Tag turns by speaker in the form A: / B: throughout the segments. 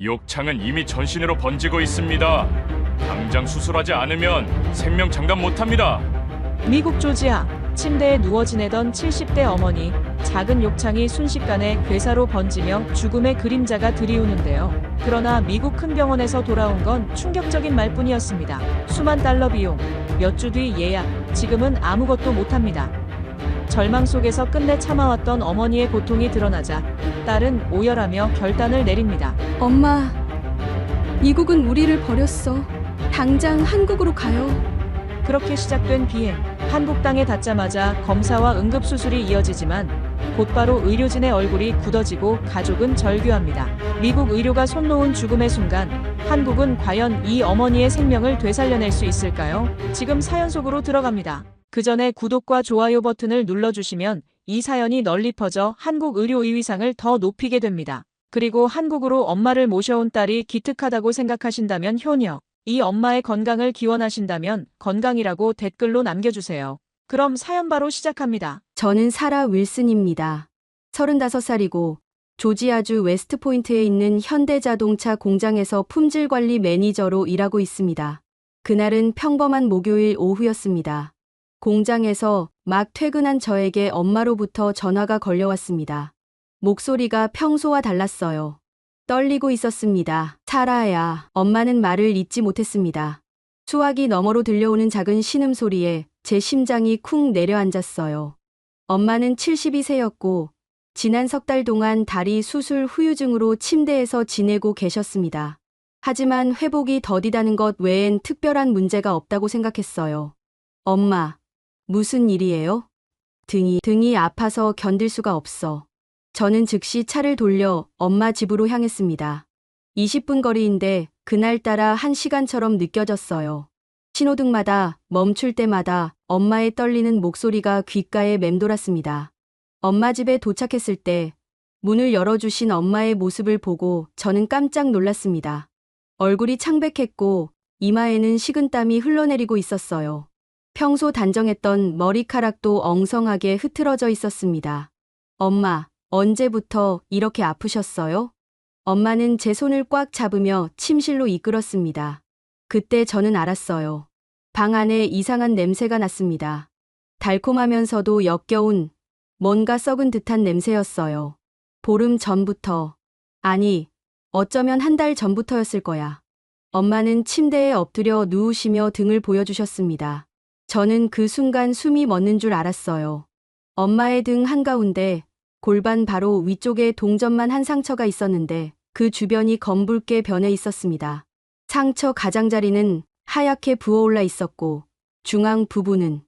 A: 욕창은 이미 전신으로 번지고 있습니다. 당장 수술하지 않으면 생명 장담 못합니다.
B: 미국 조지아, 침대에 누워 지내던 70대 어머니, 작은 욕창이 순식간에 괴사로 번지며 죽음의 그림자가 드리우는데요. 그러나 미국 큰 병원에서 돌아온 건 충격적인 말뿐이었습니다. 수만 달러 비용, 몇 주 뒤 예약, 지금은 아무것도 못합니다. 절망 속에서 끝내 참아왔던 어머니의 고통이 드러나자 딸은 오열하며 결단을 내립니다.
C: 엄마, 미국은 우리를 버렸어. 당장 한국으로 가요.
B: 그렇게 시작된 비행. 한국 땅에 닿자마자 검사와 응급수술이 이어지지만 곧바로 의료진의 얼굴이 굳어지고 가족은 절규합니다. 미국 의료가 손 놓은 죽음의 순간 한국은 과연 이 어머니의 생명을 되살려낼 수 있을까요? 지금 사연 속으로 들어갑니다. 그 전에 구독과 좋아요 버튼을 눌러주시면 이 사연이 널리 퍼져 한국 의료의 위상을 더 높이게 됩니다. 그리고 한국으로 엄마를 모셔온 딸이 기특하다고 생각하신다면 효녀, 이 엄마의 건강을 기원하신다면 건강이라고 댓글로 남겨주세요. 그럼 사연 바로 시작합니다.
C: 저는 사라 윌슨입니다. 35살이고 조지아주 웨스트포인트에 있는 현대자동차 공장에서 품질관리 매니저로 일하고 있습니다. 그날은 평범한 목요일 오후였습니다. 공장에서 막 퇴근한 저에게 엄마로부터 전화가 걸려왔습니다. 목소리가 평소와 달랐어요. 떨리고 있었습니다. 사라야, 엄마는 말을 잇지 못했습니다. 수화기 너머로 들려오는 작은 신음소리에 제 심장이 쿵 내려앉았어요. 엄마는 72세였고 지난 석 달 동안 다리 수술 후유증으로 침대에서 지내고 계셨습니다. 하지만 회복이 더디다는 것 외엔 특별한 문제가 없다고 생각했어요. 엄마, 무슨 일이에요? 등이 아파서 견딜 수가 없어. 저는 즉시 차를 돌려 엄마 집으로 향했습니다. 20분 거리인데 그날따라 1시간처럼 느껴졌어요. 신호등마다 멈출 때마다 엄마의 떨리는 목소리가 귓가에 맴돌았습니다. 엄마 집에 도착했을 때 문을 열어주신 엄마의 모습을 보고 저는 깜짝 놀랐습니다. 얼굴이 창백했고 이마에는 식은땀이 흘러내리고 있었어요. 평소 단정했던 머리카락도 엉성하게 흐트러져 있었습니다. 엄마, 언제부터 이렇게 아프셨어요? 엄마는 제 손을 꽉 잡으며 침실로 이끌었습니다. 그때 저는 알았어요. 방 안에 이상한 냄새가 났습니다. 달콤하면서도 역겨운 뭔가 썩은 듯한 냄새였어요. 보름 전부터, 아니, 어쩌면 한 달 전부터였을 거야. 엄마는 침대에 엎드려 누우시며 등을 보여주셨습니다. 저는 그 순간 숨이 멎는 줄 알았어요. 엄마의 등 한가운데 골반 바로 위쪽에 동전만 한 상처가 있었는데 그 주변이 검붉게 변해 있었습니다. 상처 가장자리는 하얗게 부어올라 있었고 중앙 부분은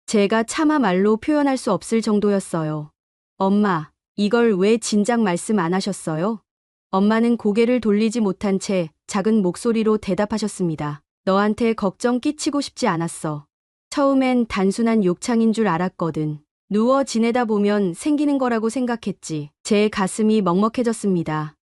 C: 제가 차마 말로 표현할 수 없을 정도였어요. 엄마, 이걸 왜 진작 말씀 안 하셨어요? 엄마는 고개를 돌리지 못한 채 작은 목소리로 대답하셨습니다. 너한테 걱정 끼치고 싶지 않았어. 처음엔 단순한 욕창인 줄 알았거든. 누워 지내다 보면 생기는 거라고 생각했지. 제 가슴이 먹먹해졌습니다.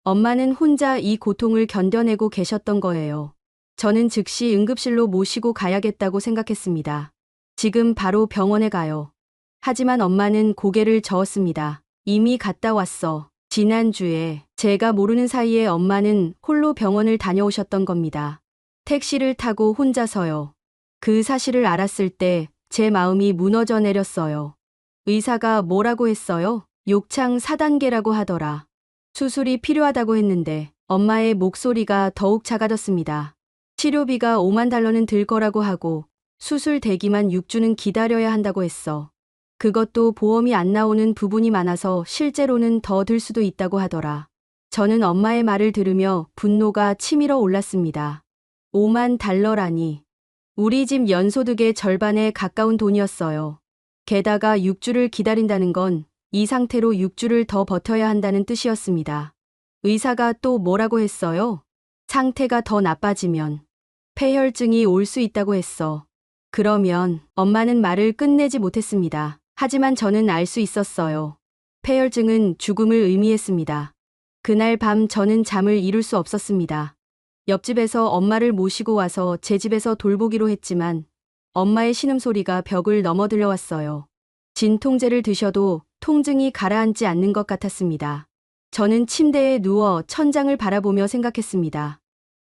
C: 엄마는 혼자 이 고통을 견뎌내고 계셨던 거예요. 저는 즉시 응급실로 모시고 가야겠다고 생각했습니다. 지금 바로 병원에 가요. 하지만 엄마는 고개를 저었습니다. 이미 갔다 왔어. 지난주에. 제가 모르는 사이에 엄마는 홀로 병원을 다녀오셨던 겁니다. 택시를 타고 혼자서요. 그 사실을 알았을 때 제 마음이 무너져 내렸어요. 의사가 뭐라고 했어요? 욕창 4단계라고 하더라. 수술이 필요하다고 했는데 엄마의 목소리가 더욱 작아졌습니다. 치료비가 5만 달러는 들 거라고 하고 수술 대기만 6주는 기다려야 한다고 했어. 그것도 보험이 안 나오는 부분이 많아서 실제로는 더 들 수도 있다고 하더라. 저는 엄마의 말을 들으며 분노가 치밀어 올랐습니다. 5만 달러라니. 우리 집 연소득의 절반에 가까운 돈이었어요. 게다가 6주를 기다린다는 건 이 상태로 6주를 더 버텨야 한다는 뜻이었습니다. 의사가 또 뭐라고 했어요? 상태가 더 나빠지면 폐혈증이 올 수 있다고 했어. 그러면 엄마는 말을 끝내지 못했습니다. 하지만 저는 알 수 있었어요. 폐혈증은 죽음을 의미했습니다. 그날 밤 저는 잠을 이룰 수 없었습니다. 옆집에서 엄마를 모시고 와서 제 집에서 돌보기로 했지만 엄마의 신음소리가 벽을 넘어 들려왔어요. 진통제를 드셔도 통증이 가라앉지 않는 것 같았습니다. 저는 침대에 누워 천장을 바라보며 생각했습니다.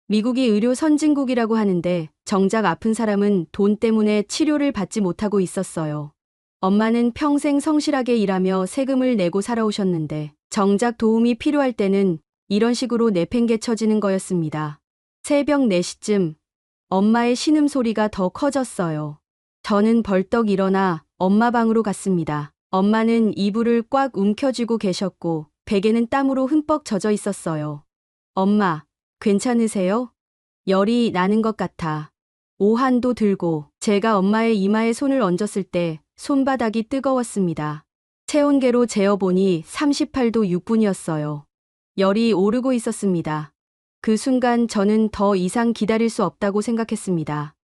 C: 미국이 의료 선진국이라고 하는데 정작 아픈 사람은 돈 때문에 치료를 받지 못하고 있었어요. 엄마는 평생 성실하게 일하며 세금을 내고 살아오셨는데 정작 도움이 필요할 때는 이런 식으로 내팽개쳐지는 거였습니다. 새벽 4시쯤 엄마의 신음소리가 더 커졌어요. 저는 벌떡 일어나 엄마 방으로 갔습니다. 엄마는 이불을 꽉 움켜쥐고 계셨고 베개는 땀으로 흠뻑 젖어 있었어요. 엄마, 괜찮으세요? 열이 나는 것 같아. 오한도 들고 제가 엄마의 이마에 손을 얹었을 때 손바닥이 뜨거웠습니다. 체온계로 재어보니 38도 6분이었어요. 열이 오르고 있었습니다. 그 순간 저는 더 이상 기다릴 수 없다고 생각했습니다.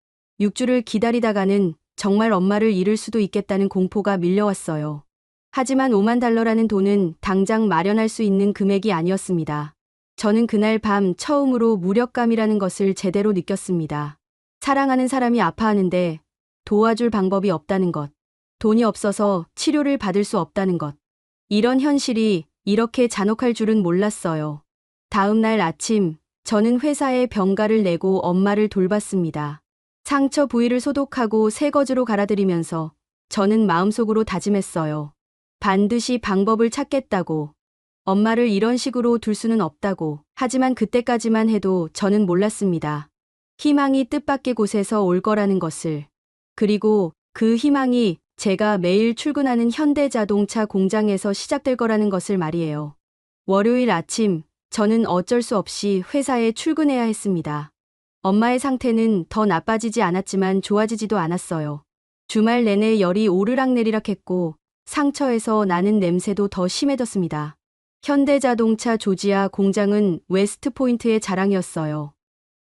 C: 6주를 기다리다가는 정말 엄마를 잃을 수도 있겠다는 공포가 밀려왔어요. 하지만 5만 달러라는 돈은 당장 마련할 수 있는 금액이 아니었습니다. 저는 그날 밤 처음으로 무력감이라는 것을 제대로 느꼈습니다. 사랑하는 사람이 아파하는데 도와줄 방법이 없다는 것. 돈이 없어서 치료를 받을 수 없다는 것. 이런 현실이 이렇게 잔혹할 줄은 몰랐어요. 다음 날 아침, 저는 회사에 병가를 내고 엄마를 돌봤습니다. 상처 부위를 소독하고 새거즈로 갈아들이면서 저는 마음속으로 다짐했어요. 반드시 방법을 찾겠다고. 엄마를 이런 식으로 둘 수는 없다고. 하지만 그때까지만 해도 저는 몰랐습니다. 희망이 뜻밖의 곳에서 올 거라는 것을. 그리고 그 희망이 제가 매일 출근하는 현대자동차 공장에서 시작될 거라는 것을 말이에요. 월요일 아침, 저는 어쩔 수 없이 회사에 출근해야 했습니다. 엄마의 상태는 더 나빠지지 않았지만 좋아지지도 않았어요. 주말 내내 열이 오르락내리락 했고 상처에서 나는 냄새도 더 심해졌습니다. 현대자동차 조지아 공장은 웨스트포인트의 자랑이었어요.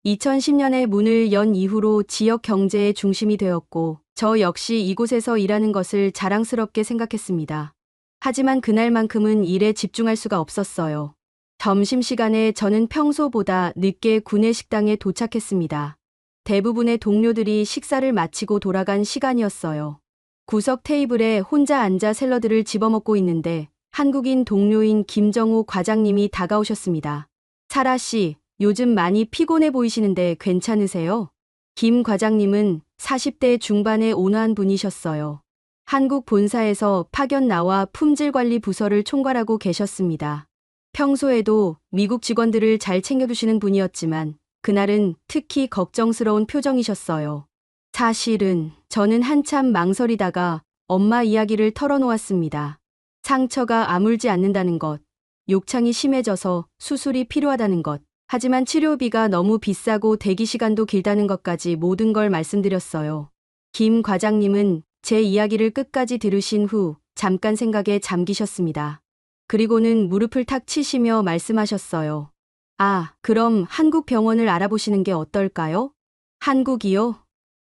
C: 2010년에 문을 연 이후로 지역 경제의 중심이 되었고 저 역시 이곳에서 일하는 것을 자랑스럽게 생각했습니다. 하지만 그날만큼은 일에 집중할 수가 없었어요. 점심시간에 저는 평소보다 늦게 구내식당에 도착했습니다. 대부분의 동료들이 식사를 마치고 돌아간 시간이었어요. 구석 테이블에 혼자 앉아 샐러드를 집어먹고 있는데 한국인 동료인 김정우 과장님이 다가오셨습니다. 사라 씨, 요즘 많이 피곤해 보이시는데 괜찮으세요? 김 과장님은 40대 중반의 온화한 분이셨어요. 한국 본사에서 파견 나와 품질관리 부서를 총괄하고 계셨습니다. 평소에도 미국 직원들을 잘 챙겨주시는 분이었지만 그날은 특히 걱정스러운 표정이셨어요. 사실은 저는 한참 망설이다가 엄마 이야기를 털어놓았습니다. 상처가 아물지 않는다는 것, 욕창이 심해져서 수술이 필요하다는 것, 하지만 치료비가 너무 비싸고 대기 시간도 길다는 것까지 모든 걸 말씀드렸어요. 김 과장님은 제 이야기를 끝까지 들으신 후 잠깐 생각에 잠기셨습니다. 그리고는 무릎을 탁 치시며 말씀하셨어요. 아, 그럼 한국 병원을 알아보시는 게 어떨까요? 한국이요?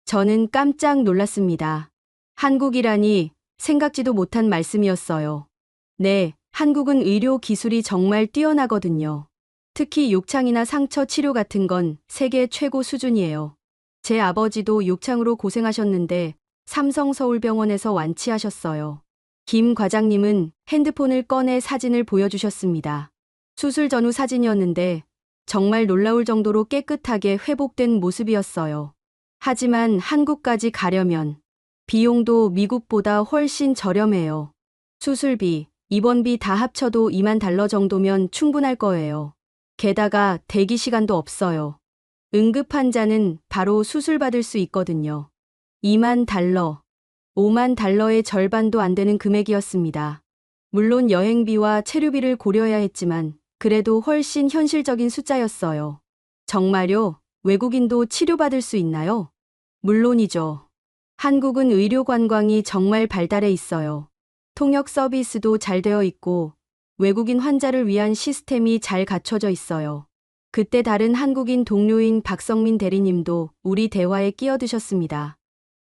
C: 저는 깜짝 놀랐습니다. 한국이라니 생각지도 못한 말씀이었어요. 네, 한국은 의료 기술이 정말 뛰어나거든요. 특히 욕창이나 상처 치료 같은 건 세계 최고 수준이에요. 제 아버지도 욕창으로 고생하셨는데 삼성서울병원에서 완치하셨어요. 김 과장님은 핸드폰을 꺼내 사진을 보여주셨습니다. 수술 전후 사진이었는데 정말 놀라울 정도로 깨끗하게 회복된 모습이었어요. 하지만 한국까지 가려면 비용도 미국보다 훨씬 저렴해요. 수술비, 입원비 다 합쳐도 2만 달러 정도면 충분할 거예요. 게다가 대기 시간도 없어요. 응급 환자는 바로 수술받을 수 있거든요. 2만 달러, 5만 달러의 절반도 안 되는 금액이었습니다. 물론 여행비와 체류비를 고려해야 했지만 그래도 훨씬 현실적인 숫자였어요. 정말요? 외국인도 치료받을 수 있나요? 물론이죠. 한국은 의료 관광이 정말 발달해 있어요. 통역 서비스도 잘 되어 있고 외국인 환자를 위한 시스템이 잘 갖춰져 있어요. 그때 다른 한국인 동료인 박성민 대리님도 우리 대화에 끼어드셨습니다.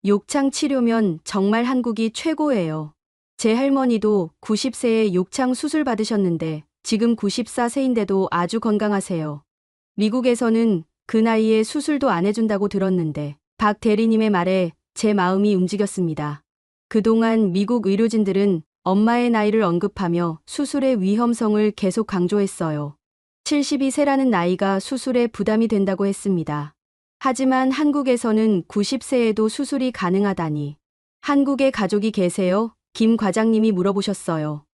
C: 욕창 치료면 정말 한국이 최고예요. 제 할머니도 90세에 욕창 수술 받으셨는데 지금 94세인데도 아주 건강하세요. 미국에서는 그 나이에 수술도 안 해준다고 들었는데 박 대리님의 말에 제 마음이 움직였습니다. 그동안 미국 의료진들은 엄마의 나이를 언급하며 수술의 위험성을 계속 강조했어요. 72세라는 나이가 수술에 부담이 된다고 했습니다. 하지만 한국에서는 90세에도 수술이 가능하다니. 한국에 가족이 계세요? 김 과장님이 물어보셨어요.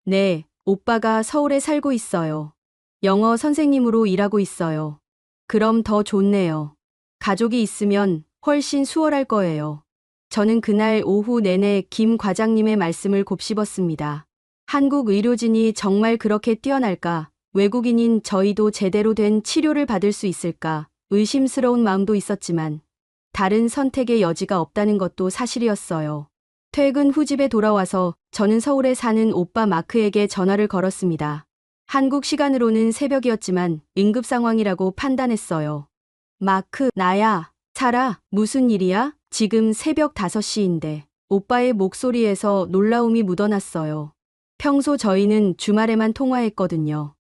C: 네, 오빠가 서울에 살고 있어요. 영어 선생님으로 일하고 있어요. 그럼 더 좋네요. 가족이 있으면 훨씬 수월할 거예요. 저는 그날 오후 내내 김 과장님의 말씀을 곱씹었습니다. 한국 의료진이 정말 그렇게 뛰어날까? 외국인인 저희도 제대로 된 치료를 받을 수 있을까? 의심스러운 마음도 있었지만 다른 선택의 여지가 없다는 것도 사실이었어요. 퇴근 후 집에 돌아와서 저는 서울에 사는 오빠 마크에게 전화를 걸었습니다. 한국 시간으로는 새벽이었지만 응급 상황이라고 판단했어요. 마크, 나야. 살아, 무슨 일이야? 지금 새벽 5시인데. 오빠의 목소리에서 놀라움이 묻어났어요. 평소 저희는 주말에만 통화했거든요.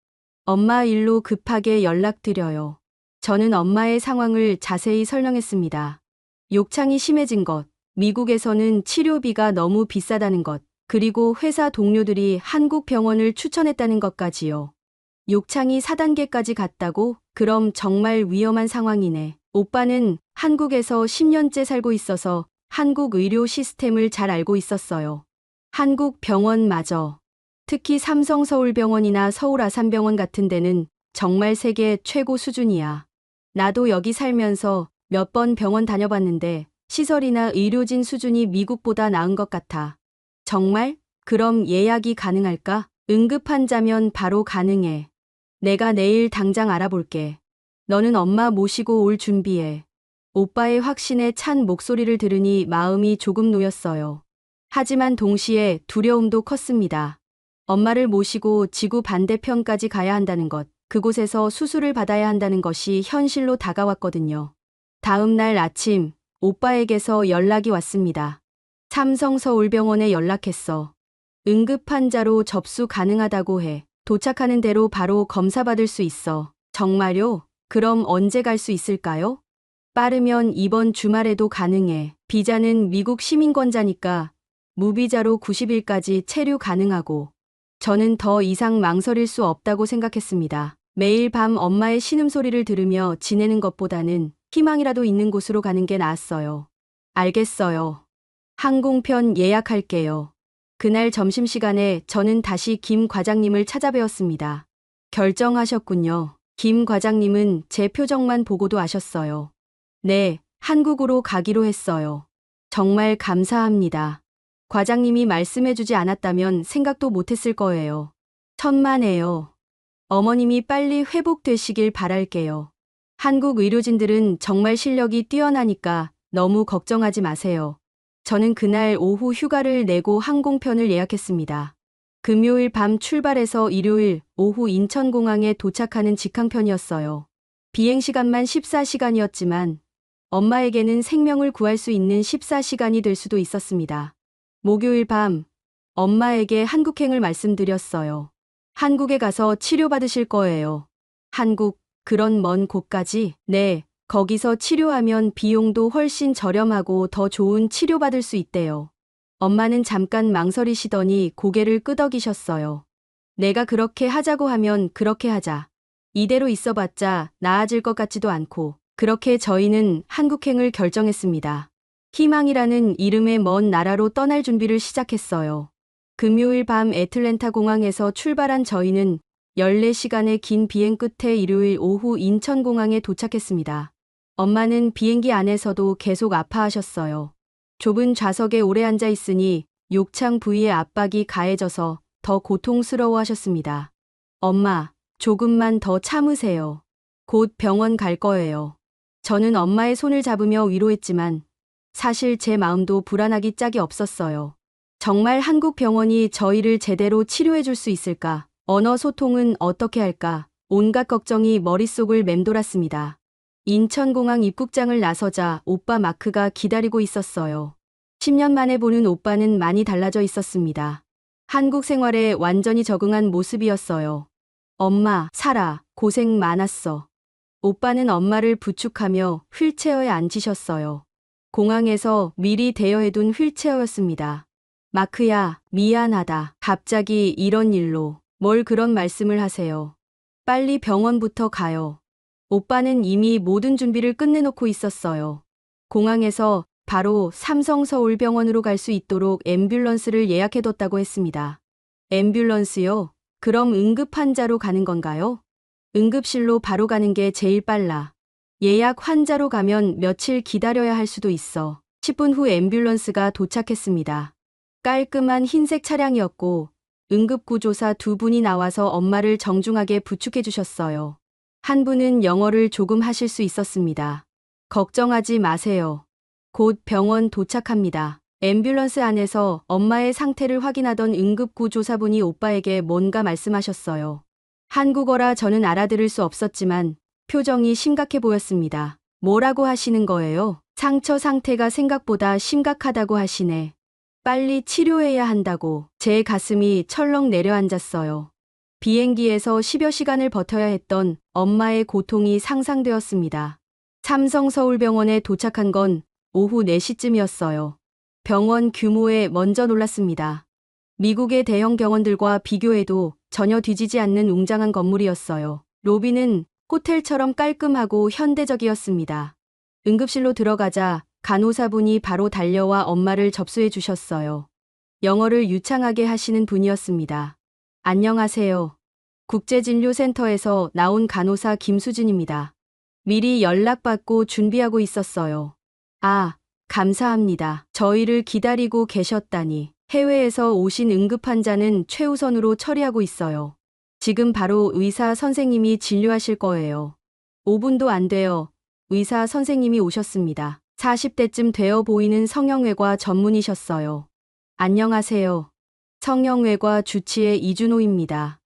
C: 엄마 일로 급하게 연락드려요. 저는 엄마의 상황을 자세히 설명했습니다. 욕창이 심해진 것, 미국에서는 치료비가 너무 비싸다는 것, 그리고 회사 동료들이 한국 병원을 추천했다는 것까지요. 욕창이 4단계까지 갔다고? 그럼 정말 위험한 상황이네. 오빠는 한국에서 10년째 살고 있어서 한국 의료 시스템을 잘 알고 있었어요. 한국 병원마저. 특히 삼성서울병원이나 서울아산병원 같은 데는 정말 세계 최고 수준이야. 나도 여기 살면서 몇 번 병원 다녀봤는데 시설이나 의료진 수준이 미국보다 나은 것 같아. 정말? 그럼 예약이 가능할까? 응급 환자면 바로 가능해. 내가 내일 당장 알아볼게. 너는 엄마 모시고 올 준비해. 오빠의 확신에 찬 목소리를 들으니 마음이 조금 놓였어요. 하지만 동시에 두려움도 컸습니다. 엄마를 모시고 지구 반대편까지 가야 한다는 것, 그곳에서 수술을 받아야 한다는 것이 현실로 다가왔거든요. 다음 날 아침, 오빠에게서 연락이 왔습니다. 삼성서울병원에 연락했어. 응급 환자로 접수 가능하다고 해. 도착하는 대로 바로 검사받을 수 있어. 정말요? 그럼 언제 갈 수 있을까요? 빠르면 이번 주말에도 가능해. 비자는 미국 시민권자니까 무비자로 90일까지 체류 가능하고. 저는 더 이상 망설일 수 없다고 생각했습니다. 매일 밤 엄마의 신음소리를 들으며 지내는 것보다는 희망이라도 있는 곳으로 가는 게 나았어요. 알겠어요. 항공편 예약할게요. 그날 점심시간에 저는 다시 김 과장님을 찾아뵈었습니다. 결정하셨군요. 김 과장님은 제 표정만 보고도 아셨어요. 네, 한국으로 가기로 했어요. 정말 감사합니다. 과장님이 말씀해주지 않았다면 생각도 못했을 거예요. 천만에요. 어머님이 빨리 회복되시길 바랄게요. 한국 의료진들은 정말 실력이 뛰어나니까 너무 걱정하지 마세요. 저는 그날 오후 휴가를 내고 항공편을 예약했습니다. 금요일 밤 출발해서 일요일 오후 인천공항에 도착하는 직항편이었어요. 비행시간만 14시간이었지만 엄마에게는 생명을 구할 수 있는 14시간이 될 수도 있었습니다. 목요일 밤 엄마에게 한국행을 말씀드렸어요. 한국에 가서 치료받으실 거예요. 한국, 그런 먼 곳까지? 네, 거기서 치료하면 비용도 훨씬 저렴하고 더 좋은 치료받을 수 있대요. 엄마는 잠깐 망설이시더니 고개를 끄덕이셨어요. 내가 그렇게 하자고 하면 그렇게 하자. 이대로 있어봤자 나아질 것 같지도 않고. 그렇게 저희는 한국행을 결정했습니다. 희망이라는 이름의 먼 나라로 떠날 준비를 시작했어요. 금요일 밤 애틀랜타 공항에서 출발한 저희는 14시간의 긴 비행 끝에 일요일 오후 인천공항에 도착했습니다. 엄마는 비행기 안에서도 계속 아파하셨어요. 좁은 좌석에 오래 앉아 있으니 욕창 부위의 압박이 가해져서 더 고통스러워하셨습니다. 엄마, 조금만 더 참으세요. 곧 병원 갈 거예요. 저는 엄마의 손을 잡으며 위로했지만 사실 제 마음도 불안하기 짝이 없었어요. 정말 한국 병원이 저희를 제대로 치료해 줄 수 있을까? 언어 소통은 어떻게 할까? 온갖 걱정이 머릿속을 맴돌았습니다. 인천공항 입국장을 나서자 오빠 마크가 기다리고 있었어요. 10년 만에 보는 오빠는 많이 달라져 있었습니다. 한국 생활에 완전히 적응한 모습이었어요. 엄마, 살아, 고생 많았어. 오빠는 엄마를 부축하며 휠체어에 앉으셨어요. 공항에서 미리 대여해둔 휠체어였습니다. 마크야, 미안하다. 갑자기 이런 일로. 뭘 그런 말씀을 하세요. 빨리 병원부터 가요. 오빠는 이미 모든 준비를 끝내놓고 있었어요. 공항에서 바로 삼성서울병원으로 갈 수 있도록 앰뷸런스를 예약해뒀다고 했습니다. 앰뷸런스요? 그럼 응급 환자로 가는 건가요? 응급실로 바로 가는 게 제일 빨라. 예약 환자로 가면 며칠 기다려야 할 수도 있어. 10분 후 앰뷸런스가 도착했습니다. 깔끔한 흰색 차량이었고 응급구조사 2분이 나와서 엄마를 정중하게 부축해 주셨어요. 한 분은 영어를 조금 하실 수 있었습니다. 걱정하지 마세요. 곧 병원 도착합니다. 앰뷸런스 안에서 엄마의 상태를 확인하던 응급구조사분이 오빠에게 뭔가 말씀하셨어요. 한국어라 저는 알아들을 수 없었지만 표정이 심각해 보였습니다. 뭐라고 하시는 거예요? 상처 상태가 생각보다 심각하다고 하시네. 빨리 치료해야 한다고. 제 가슴이 철렁 내려앉았어요. 비행기에서 10여 시간을 버텨야 했던 엄마의 고통이 상상되었습니다. 삼성서울병원에 도착한 건 오후 4시쯤이었어요. 병원 규모에 먼저 놀랐습니다. 미국의 대형 병원들과 비교해도 전혀 뒤지지 않는 웅장한 건물이었어요. 로비는 호텔처럼 깔끔하고 현대적이었습니다. 응급실로 들어가자 간호사분이 바로 달려와 엄마를 접수해 주셨어요. 영어를 유창하게 하시는 분이었습니다. 안녕하세요. 국제진료센터에서 나온 간호사 김수진입니다. 미리 연락받고 준비하고 있었어요. 아, 감사합니다. 저희를 기다리고 계셨다니. 해외에서 오신 응급환자는 최우선으로 처리하고 있어요. 지금 바로 의사 선생님이 진료하실 거예요. 5분도 안 돼요. 의사 선생님이 오셨습니다. 40대쯤 되어 보이는 성형외과 전문이셨어요. 안녕하세요. 성형외과 주치의 이준호입니다.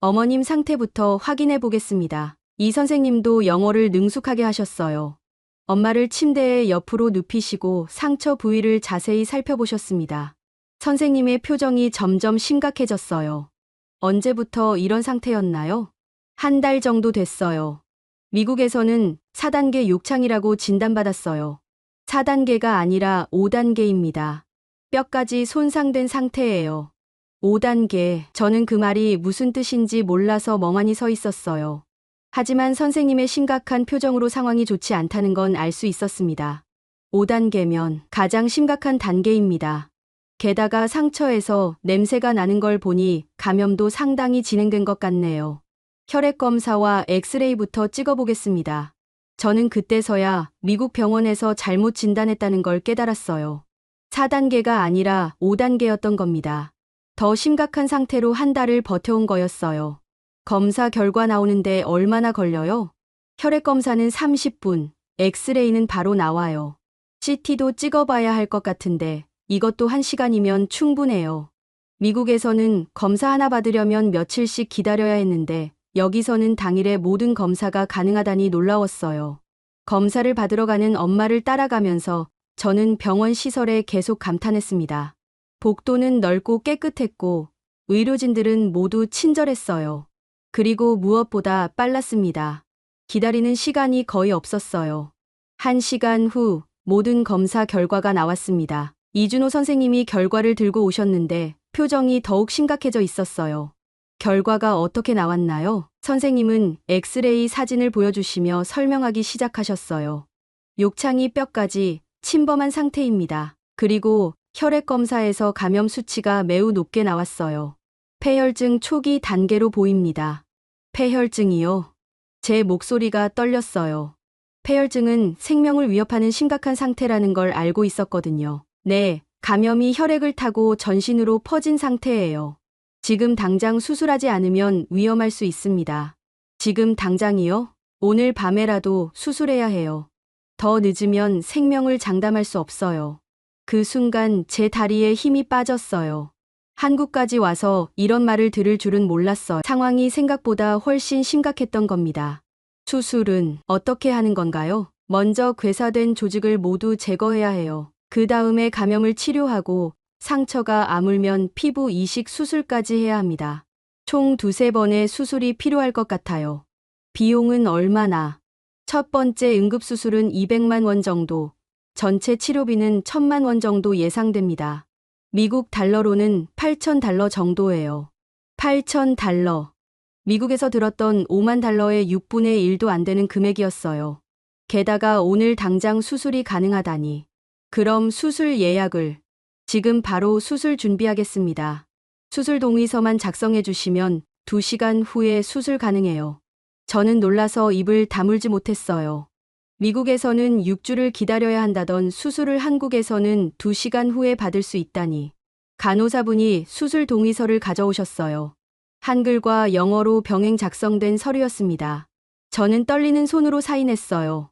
C: 어머님 상태부터 확인해 보겠습니다. 이 선생님도 영어를 능숙하게 하셨어요. 엄마를 침대에 옆으로 눕히시고 상처 부위를 자세히 살펴보셨습니다. 선생님의 표정이 점점 심각해졌어요. 언제부터 이런 상태였나요? 한 달 정도 됐어요. 미국에서는 4단계 욕창이라고 진단받았어요. 4단계가 아니라 5단계입니다. 뼈까지 손상된 상태예요. 5단계, 저는 그 말이 무슨 뜻인지 몰라서 멍하니 서 있었어요. 하지만 선생님의 심각한 표정으로 상황이 좋지 않다는 건 알 수 있었습니다. 5단계면 가장 심각한 단계입니다. 게다가 상처에서 냄새가 나는 걸 보니 감염도 상당히 진행된 것 같네요. 혈액 검사와 엑스레이부터 찍어보겠습니다. 저는 그때서야 미국 병원에서 잘못 진단했다는 걸 깨달았어요. 4단계가 아니라 5단계였던 겁니다. 더 심각한 상태로 한 달을 버텨온 거였어요. 검사 결과 나오는데 얼마나 걸려요? 혈액 검사는 30분, 엑스레이는 바로 나와요. CT도 찍어봐야 할 것 같은데 이것도 1시간이면 충분해요. 미국에서는 검사 하나 받으려면 며칠씩 기다려야 했는데 여기서는 당일에 모든 검사가 가능하다니 놀라웠어요. 검사를 받으러 가는 엄마를 따라가면서 저는 병원 시설에 계속 감탄했습니다. 복도는 넓고 깨끗했고 의료진들은 모두 친절했어요. 그리고 무엇보다 빨랐습니다. 기다리는 시간이 거의 없었어요. 1시간 후 모든 검사 결과가 나왔습니다. 이준호 선생님이 결과를 들고 오셨는데 표정이 더욱 심각해져 있었어요. 결과가 어떻게 나왔나요? 선생님은 엑스레이 사진을 보여주시며 설명하기 시작하셨어요. 욕창이 뼈까지 침범한 상태입니다. 그리고 혈액 검사에서 감염 수치가 매우 높게 나왔어요. 폐혈증 초기 단계로 보입니다. 폐혈증이요? 제 목소리가 떨렸어요. 폐혈증은 생명을 위협하는 심각한 상태라는 걸 알고 있었거든요. 네, 감염이 혈액을 타고 전신으로 퍼진 상태예요. 지금 당장 수술하지 않으면 위험할 수 있습니다. 지금 당장이요? 오늘 밤에라도 수술해야 해요. 더 늦으면 생명을 장담할 수 없어요. 그 순간 제 다리에 힘이 빠졌어요. 한국까지 와서 이런 말을 들을 줄은 몰랐어요. 상황이 생각보다 훨씬 심각했던 겁니다. 수술은 어떻게 하는 건가요? 먼저 괴사된 조직을 모두 제거해야 해요. 그 다음에 감염을 치료하고 상처가 아물면 피부 이식 수술까지 해야 합니다. 총 2~3번의 수술이 필요할 것 같아요. 비용은 얼마나? 첫 번째 응급수술은 200만 원 정도, 전체 치료비는 1000만 원 정도 예상됩니다. 미국 달러로는 8,000달러 정도예요. 8,000달러. 미국에서 들었던 5만 달러의 6분의 1도 안 되는 금액이었어요. 게다가 오늘 당장 수술이 가능하다니. 그럼 수술 예약을. 지금 바로 수술 준비하겠습니다. 수술 동의서만 작성해 주시면 2시간 후에 수술 가능해요. 저는 놀라서 입을 다물지 못했어요. 미국에서는 6주를 기다려야 한다던 수술을 한국에서는 2시간 후에 받을 수 있다니. 간호사분이 수술 동의서를 가져오셨어요. 한글과 영어로 병행 작성된 서류였습니다. 저는 떨리는 손으로 사인했어요.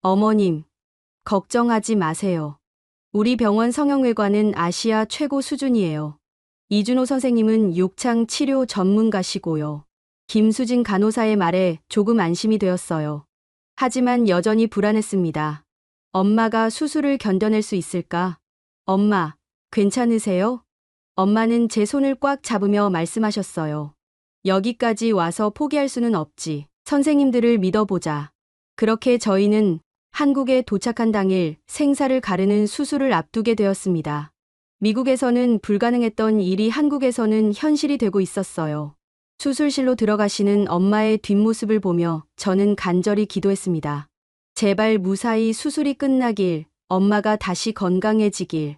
C: 어머님, 걱정하지 마세요. 우리 병원 성형외과는 아시아 최고 수준이에요. 이준호 선생님은 욕창 치료 전문가시고요. 김수진 간호사의 말에 조금 안심이 되었어요. 하지만 여전히 불안했습니다. 엄마가 수술을 견뎌낼 수 있을까? 엄마, 괜찮으세요? 엄마는 제 손을 꽉 잡으며 말씀하셨어요. 여기까지 와서 포기할 수는 없지. 선생님들을 믿어보자. 그렇게 저희는 한국에 도착한 당일 생사를 가르는 수술을 앞두게 되었습니다. 미국에서는 불가능했던 일이 한국에서는 현실이 되고 있었어요. 수술실로 들어가시는 엄마의 뒷모습을 보며 저는 간절히 기도했습니다. 제발 무사히 수술이 끝나길, 엄마가 다시 건강해지길.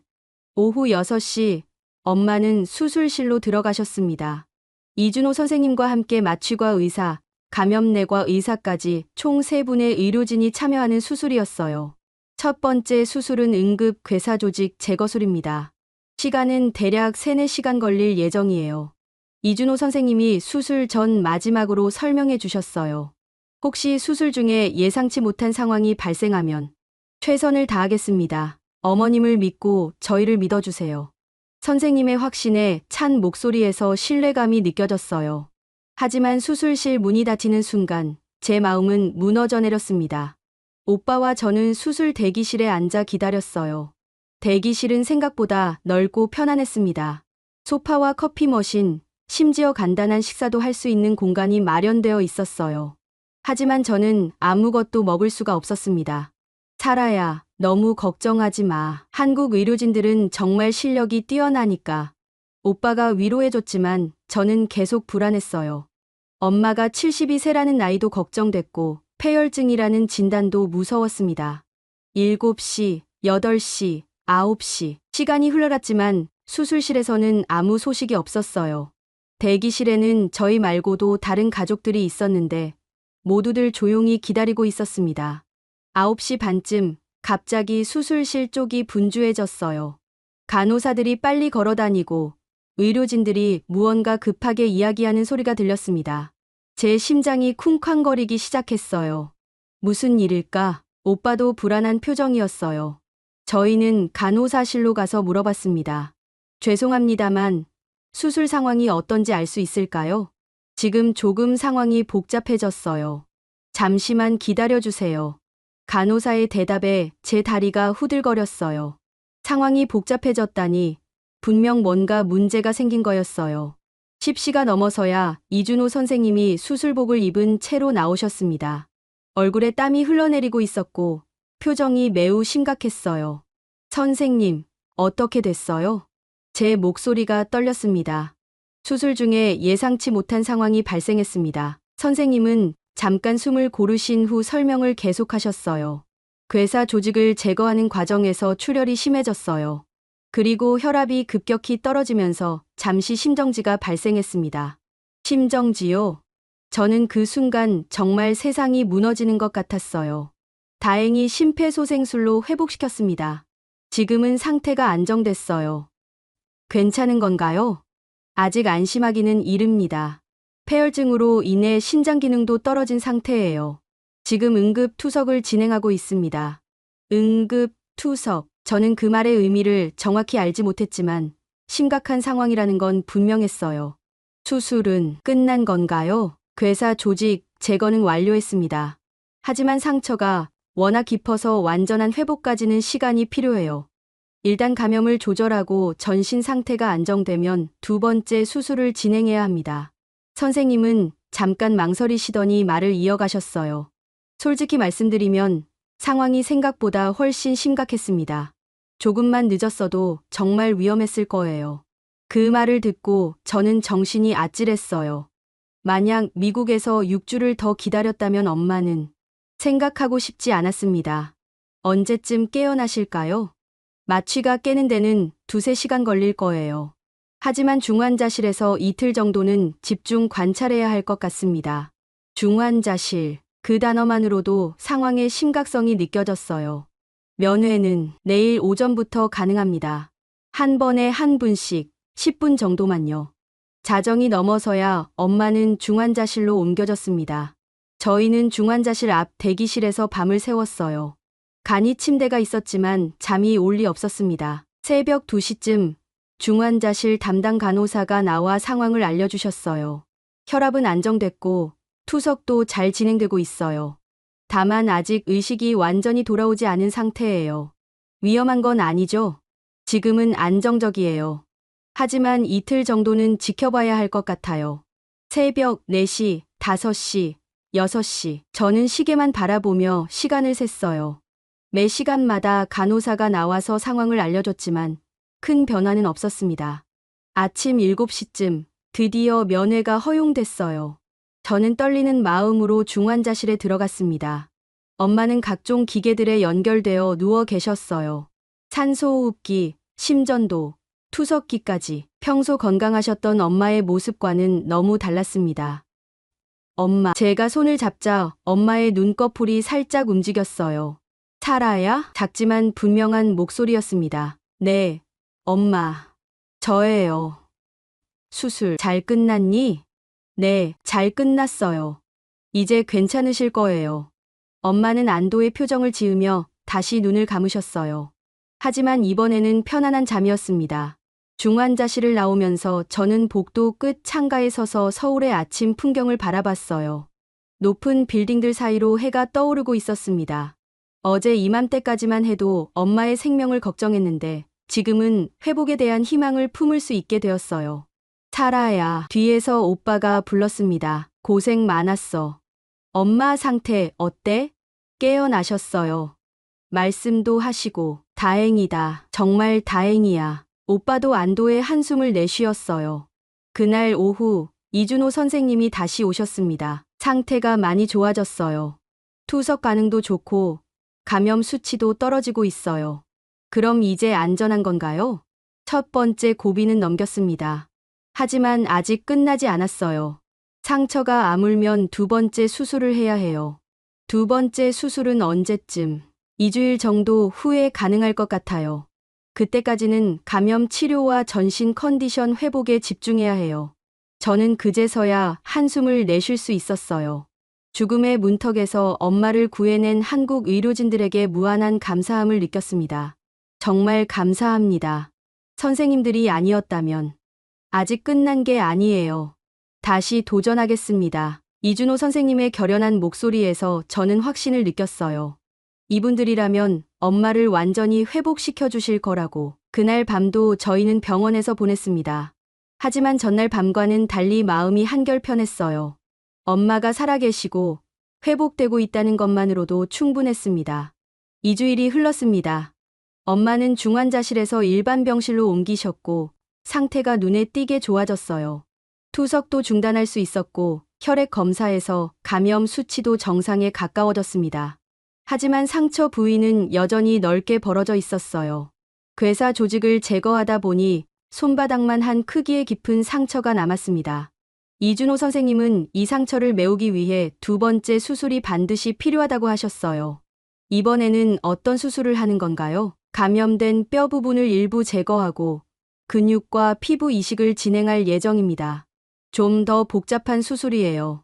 C: 오후 6시, 엄마는 수술실로 들어가셨습니다. 이준호 선생님과 함께 마취과 의사, 감염내과 의사까지 총 3분의 의료진이 참여하는 수술이었어요. 첫 번째 수술은 응급 괴사조직 제거술입니다. 시간은 대략 3, 4시간 걸릴 예정이에요. 이준호 선생님이 수술 전 마지막으로 설명해 주셨어요. 혹시 수술 중에 예상치 못한 상황이 발생하면 최선을 다하겠습니다. 어머님을 믿고 저희를 믿어주세요. 선생님의 확신에 찬 목소리에서 신뢰감이 느껴졌어요. 하지만 수술실 문이 닫히는 순간 제 마음은 무너져 내렸습니다. 오빠와 저는 수술 대기실에 앉아 기다렸어요. 대기실은 생각보다 넓고 편안했습니다. 소파와 커피 머신, 심지어 간단한 식사도 할 수 있는 공간이 마련되어 있었어요. 하지만 저는 아무것도 먹을 수가 없었습니다. 사라야, 너무 걱정하지 마. 한국 의료진들은 정말 실력이 뛰어나니까. 오빠가 위로해줬지만 저는 계속 불안했어요. 엄마가 72세라는 나이도 걱정됐고 폐혈증이라는 진단도 무서웠습니다. 7시, 8시, 9시. 시간이 흘러갔지만 수술실에서는 아무 소식이 없었어요. 대기실에는 저희 말고도 다른 가족들이 있었는데 모두들 조용히 기다리고 있었습니다. 9시 반쯤 갑자기 수술실 쪽이 분주해졌어요. 간호사들이 빨리 걸어다니고 의료진들이 무언가 급하게 이야기하는 소리가 들렸습니다. 제 심장이 쿵쾅거리기 시작했어요. 무슨 일일까? 오빠도 불안한 표정이었어요. 저희는 간호사실로 가서 물어봤습니다. 죄송합니다만 수술 상황이 어떤지 알 수 있을까요? 지금 조금 상황이 복잡해졌어요. 잠시만 기다려주세요. 간호사의 대답에 제 다리가 후들거렸어요. 상황이 복잡해졌다니 분명 뭔가 문제가 생긴 거였어요. 10시가 넘어서야 이준호 선생님이 수술복을 입은 채로 나오셨습니다. 얼굴에 땀이 흘러내리고 있었고 표정이 매우 심각했어요. 선생님, 어떻게 됐어요? 제 목소리가 떨렸습니다. 수술 중에 예상치 못한 상황이 발생했습니다. 선생님은 잠깐 숨을 고르신 후 설명을 계속하셨어요. 괴사 조직을 제거하는 과정에서 출혈이 심해졌어요. 그리고 혈압이 급격히 떨어지면서 잠시 심정지가 발생했습니다. 심정지요? 저는 그 순간 정말 세상이 무너지는 것 같았어요. 다행히 심폐소생술로 회복시켰습니다. 지금은 상태가 안정됐어요. 괜찮은 건가요? 아직 안심하기는 이릅니다. 폐혈증으로 인해 신장 기능도 떨어진 상태예요. 지금 응급 투석을 진행하고 있습니다. 응급 투석. 저는 그 말의 의미를 정확히 알지 못했지만 심각한 상황이라는 건 분명했어요. 수술은 끝난 건가요? 괴사 조직 제거는 완료했습니다. 하지만 상처가 워낙 깊어서 완전한 회복까지는 시간이 필요해요. 일단 감염을 조절하고 전신 상태가 안정되면 2번째 수술을 진행해야 합니다. 선생님은 잠깐 망설이시더니 말을 이어가셨어요. 솔직히 말씀드리면 상황이 생각보다 훨씬 심각했습니다. 조금만 늦었어도 정말 위험했을 거예요. 그 말을 듣고 저는 정신이 아찔했어요. 만약 미국에서 6주를 더 기다렸다면 엄마는 생각하고 싶지 않았습니다. 언제쯤 깨어나실까요? 마취가 깨는 데는 2~3시간 걸릴 거예요. 하지만 중환자실에서 이틀 정도는 집중 관찰해야 할 것 같습니다. 중환자실, 그 단어만으로도 상황의 심각성이 느껴졌어요. 면회는 내일 오전부터 가능합니다. 한 번에 한 분씩 10분 정도만요. 자정이 넘어서야 엄마는 중환자실로 옮겨졌습니다. 저희는 중환자실 앞 대기실에서 밤을 새웠어요. 간이 침대가 있었지만 잠이 올 리 없었습니다. 새벽 2시쯤 중환자실 담당 간호사가 나와 상황을 알려주셨어요. 혈압은 안정됐고 투석도 잘 진행되고 있어요. 다만 아직 의식이 완전히 돌아오지 않은 상태예요. 위험한 건 아니죠? 지금은 안정적이에요. 하지만 이틀 정도는 지켜봐야 할 것 같아요. 새벽 4시, 5시, 6시. 저는 시계만 바라보며 시간을 셌어요. 매 시간마다 간호사가 나와서 상황을 알려줬지만 큰 변화는 없었습니다. 아침 7시쯤 드디어 면회가 허용됐어요. 저는 떨리는 마음으로 중환자실에 들어갔습니다. 엄마는 각종 기계들에 연결되어 누워 계셨어요. 산소호흡기, 심전도, 투석기까지. 평소 건강하셨던 엄마의 모습과는 너무 달랐습니다. 엄마. 제가 손을 잡자 엄마의 눈꺼풀이 살짝 움직였어요. 살아야? 작지만 분명한 목소리였습니다. 네, 엄마. 저예요. 수술 잘 끝났니? 네, 잘 끝났어요. 이제 괜찮으실 거예요. 엄마는 안도의 표정을 지으며 다시 눈을 감으셨어요. 하지만 이번에는 편안한 잠이었습니다. 중환자실을 나오면서 저는 복도 끝 창가에 서서 서울의 아침 풍경을 바라봤어요. 높은 빌딩들 사이로 해가 떠오르고 있었습니다. 어제 이맘때까지만 해도 엄마의 생명을 걱정했는데 지금은 회복에 대한 희망을 품을 수 있게 되었어요. 살아야. 뒤에서 오빠가 불렀습니다. 고생 많았어. 엄마 상태 어때? 깨어나셨어요. 말씀도 하시고. 다행이다. 정말 다행이야. 오빠도 안도의 한숨을 내쉬었어요. 그날 오후 이준호 선생님이 다시 오셨습니다. 상태가 많이 좋아졌어요. 투석 반응도 좋고 감염 수치도 떨어지고 있어요. 그럼 이제 안전한 건가요? 첫 번째 고비는 넘겼습니다. 하지만 아직 끝나지 않았어요. 상처가 아물면 2번째 수술을 해야 해요. 2번째 수술은 언제쯤? 2주일 정도 후에 가능할 것 같아요. 그때까지는 감염 치료와 전신 컨디션 회복에 집중해야 해요. 저는 그제서야 한숨을 내쉴 수 있었어요. 죽음의 문턱에서 엄마를 구해낸 한국 의료진들에게 무한한 감사함을 느꼈습니다. 정말 감사합니다. 선생님들이 아니었다면 아직 끝난 게 아니에요. 다시 도전하겠습니다. 이준호 선생님의 결연한 목소리에서 저는 확신을 느꼈어요. 이분들이라면 엄마를 완전히 회복시켜 주실 거라고. 그날 밤도 저희는 병원에서 보냈습니다. 하지만 전날 밤과는 달리 마음이 한결 편했어요. 엄마가 살아계시고 회복되고 있다는 것만으로도 충분했습니다. 2주일이 흘렀습니다. 엄마는 중환자실에서 일반 병실로 옮기셨고 상태가 눈에 띄게 좋아졌어요. 투석도 중단할 수 있었고 혈액 검사에서 감염 수치도 정상에 가까워졌습니다. 하지만 상처 부위는 여전히 넓게 벌어져 있었어요. 괴사 조직을 제거하다 보니 손바닥만 한 크기의 깊은 상처가 남았습니다. 이준호 선생님은 이 상처를 메우기 위해 2번째 수술이 반드시 필요하다고 하셨어요. 이번에는 어떤 수술을 하는 건가요? 감염된 뼈 부분을 일부 제거하고 근육과 피부 이식을 진행할 예정입니다. 좀 더 복잡한 수술이에요.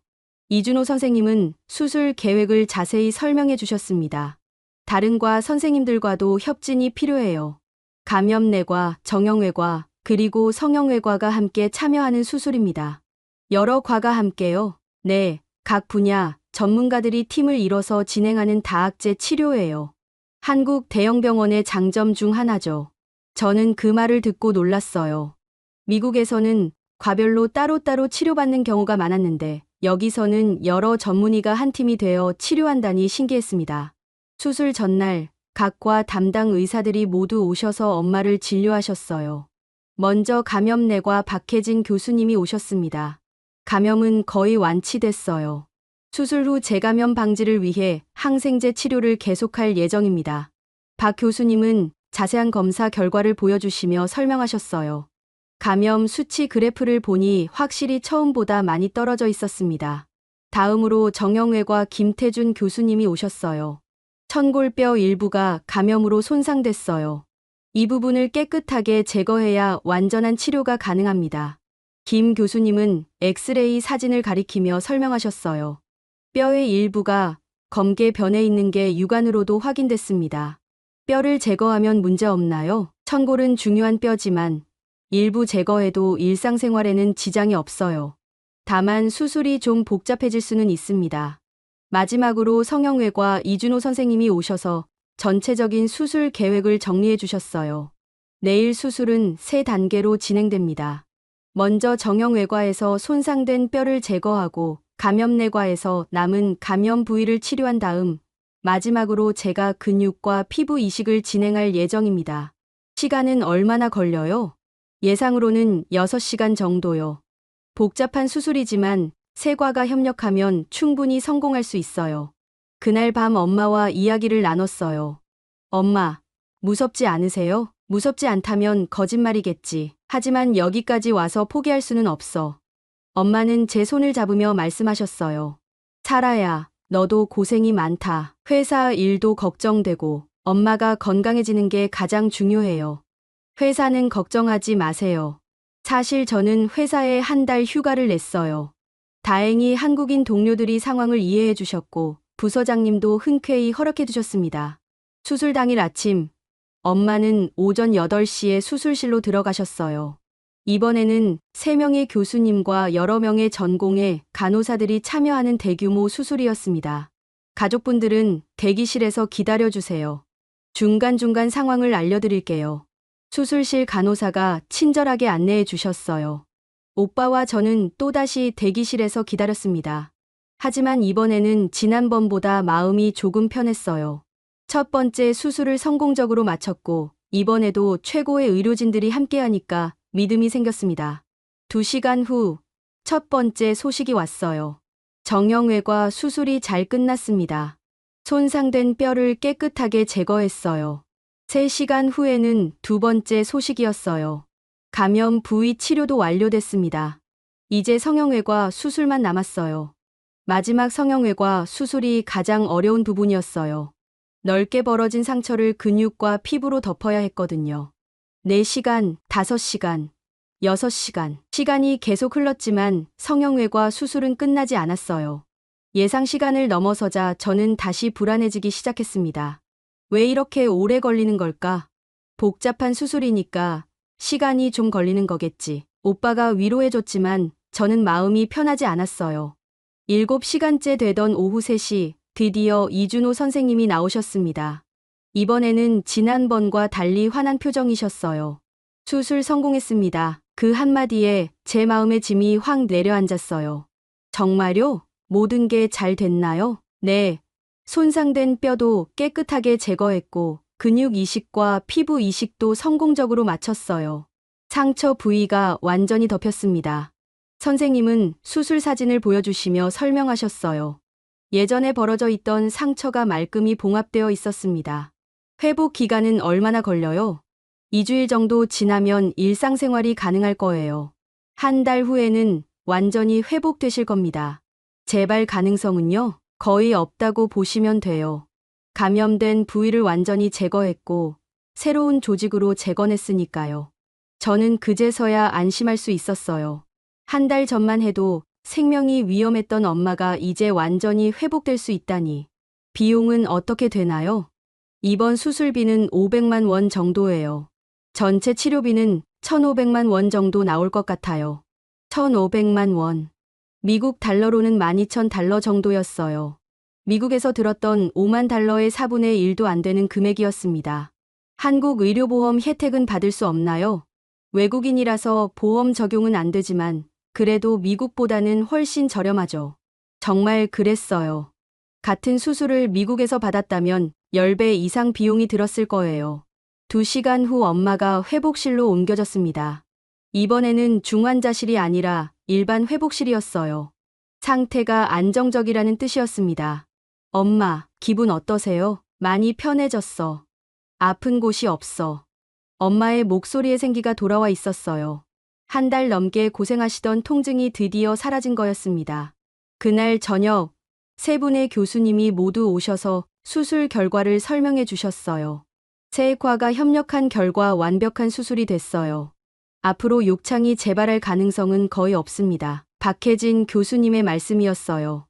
C: 이준호 선생님은 수술 계획을 자세히 설명해 주셨습니다. 다른 과 선생님들과도 협진이 필요해요. 감염내과, 정형외과, 그리고 성형외과가 함께 참여하는 수술입니다. 여러 과가 함께요. 네, 각 분야 전문가들이 팀을 이뤄서 진행하는 다학제 치료예요. 한국 대형병원의 장점 중 하나죠. 저는 그 말을 듣고 놀랐어요. 미국에서는 과별로 따로따로 치료받는 경우가 많았는데 여기서는 여러 전문의가 한 팀이 되어 치료한다니 신기했습니다. 수술 전날 각과 담당 의사들이 모두 오셔서 엄마를 진료하셨어요. 먼저 감염내과 박혜진 교수님이 오셨습니다. 감염은 거의 완치됐어요. 수술 후 재감염 방지를 위해 항생제 치료를 계속할 예정입니다. 박 교수님은 자세한 검사 결과를 보여주시며 설명하셨어요. 감염 수치 그래프를 보니 확실히 처음보다 많이 떨어져 있었습니다. 다음으로 정형외과 김태준 교수님이 오셨어요. 천골뼈 일부가 감염으로 손상됐어요. 이 부분을 깨끗하게 제거해야 완전한 치료가 가능합니다. 김 교수님은 엑스레이 사진을 가리키며 설명하셨어요. 뼈의 일부가 검게 변해 있는 게 육안으로도 확인됐습니다. 뼈를 제거하면 문제 없나요? 천골은 중요한 뼈지만 일부 제거해도 일상생활에는 지장이 없어요. 다만 수술이 좀 복잡해질 수는 있습니다. 마지막으로 성형외과 이준호 선생님이 오셔서 전체적인 수술 계획을 정리해 주셨어요. 내일 수술은 3단계로 진행됩니다. 먼저 정형외과에서 손상된 뼈를 제거하고 감염내과에서 남은 감염 부위를 치료한 다음 마지막으로 제가 근육과 피부 이식을 진행할 예정입니다. 시간은 얼마나 걸려요? 예상으로는 6시간 정도요. 복잡한 수술이지만 세과가 협력하면 충분히 성공할 수 있어요. 그날 밤 엄마와 이야기를 나눴어요. 엄마, 무섭지 않으세요? 무섭지 않다면 거짓말이겠지. 하지만 여기까지 와서 포기할 수는 없어. 엄마는 제 손을 잡으며 말씀하셨어요. 사라야, 너도 고생이 많다. 회사 일도 걱정되고 엄마가 건강해지는 게 가장 중요해요. 회사는 걱정하지 마세요. 사실 저는 회사에 1달 휴가를 냈어요. 다행히 한국인 동료들이 상황을 이해해 주셨고 부서장님도 흔쾌히 허락해 주셨습니다. 수술 당일 아침, 엄마는 오전 8시에 수술실로 들어가셨어요. 이번에는 3명의 교수님과 여러 명의 전공의 간호사들이 참여하는 대규모 수술이었습니다. 가족분들은 대기실에서 기다려주세요. 중간중간 상황을 알려드릴게요. 수술실 간호사가 친절하게 안내해 주셨어요. 오빠와 저는 또다시 대기실에서 기다렸습니다. 하지만 이번에는 지난번보다 마음이 조금 편했어요. 첫 번째 수술을 성공적으로 마쳤고 이번에도 최고의 의료진들이 함께하니까 믿음이 생겼습니다. 2시간 후 첫 번째 소식이 왔어요. 정형외과 수술이 잘 끝났습니다. 손상된 뼈를 깨끗하게 제거했어요. 3시간 후에는 2번째 소식이었어요. 감염 부위 치료도 완료됐습니다. 이제 성형외과 수술만 남았어요. 마지막 성형외과 수술이 가장 어려운 부분이었어요. 넓게 벌어진 상처를 근육과 피부로 덮어야 했거든요. 4시간, 5시간, 6시간. 시간이 계속 흘렀지만 성형외과 수술은 끝나지 않았어요. 예상 시간을 넘어서자 저는 다시 불안해지기 시작했습니다. 왜 이렇게 오래 걸리는 걸까? 복잡한 수술이니까 시간이 좀 걸리는 거겠지. 오빠가 위로해줬지만 저는 마음이 편하지 않았어요. 7시간째 되던 오후 3시, 드디어 이준호 선생님이 나오셨습니다. 이번에는 지난번과 달리 환한 표정이셨어요. 수술 성공했습니다. 그 한마디에 제 마음의 짐이 확 내려앉았어요. 정말요? 모든 게 잘 됐나요? 네. 손상된 뼈도 깨끗하게 제거했고 근육 이식과 피부 이식도 성공적으로 마쳤어요. 상처 부위가 완전히 덮였습니다. 선생님은 수술 사진을 보여주시며 설명하셨어요. 예전에 벌어져 있던 상처가 말끔히 봉합되어 있었습니다. 회복 기간은 얼마나 걸려요? 2주일 정도 지나면 일상생활이 가능할 거예요. 1달 후에는 완전히 회복되실 겁니다. 재발 가능성은요? 거의 없다고 보시면 돼요. 감염된 부위를 완전히 제거했고 새로운 조직으로 재건했으니까요. 저는 그제서야 안심할 수 있었어요. 1달 전만 해도 생명이 위험했던 엄마가 이제 완전히 회복될 수 있다니. 비용은 어떻게 되나요? 이번 수술비는 500만 원 정도예요. 전체 치료비는 1,500만 원 정도 나올 것 같아요. 1,500만 원. 미국 달러로는 12,000달러 정도였어요. 미국에서 들었던 5만 달러의 4분의 1도 안 되는 금액이었습니다. 한국 의료보험 혜택은 받을 수 없나요? 외국인이라서 보험 적용은 안 되지만 그래도 미국보다는 훨씬 저렴하죠. 정말 그랬어요. 같은 수술을 미국에서 받았다면 10배 이상 비용이 들었을 거예요. 2시간 후 엄마가 회복실로 옮겨졌습니다. 이번에는 중환자실이 아니라 일반 회복실이었어요. 상태가 안정적이라는 뜻이었습니다. 엄마, 기분 어떠세요? 많이 편해졌어. 아픈 곳이 없어. 엄마의 목소리에 생기가 돌아와 있었어요. 한 달 넘게 고생하시던 통증이 드디어 사라진 거였습니다. 그날 저녁, 세 분의 교수님이 모두 오셔서 수술 결과를 설명해 주셨어요. 세과가 협력한 결과 완벽한 수술이 됐어요. 앞으로 욕창이 재발할 가능성은 거의 없습니다. 박혜진 교수님의 말씀이었어요.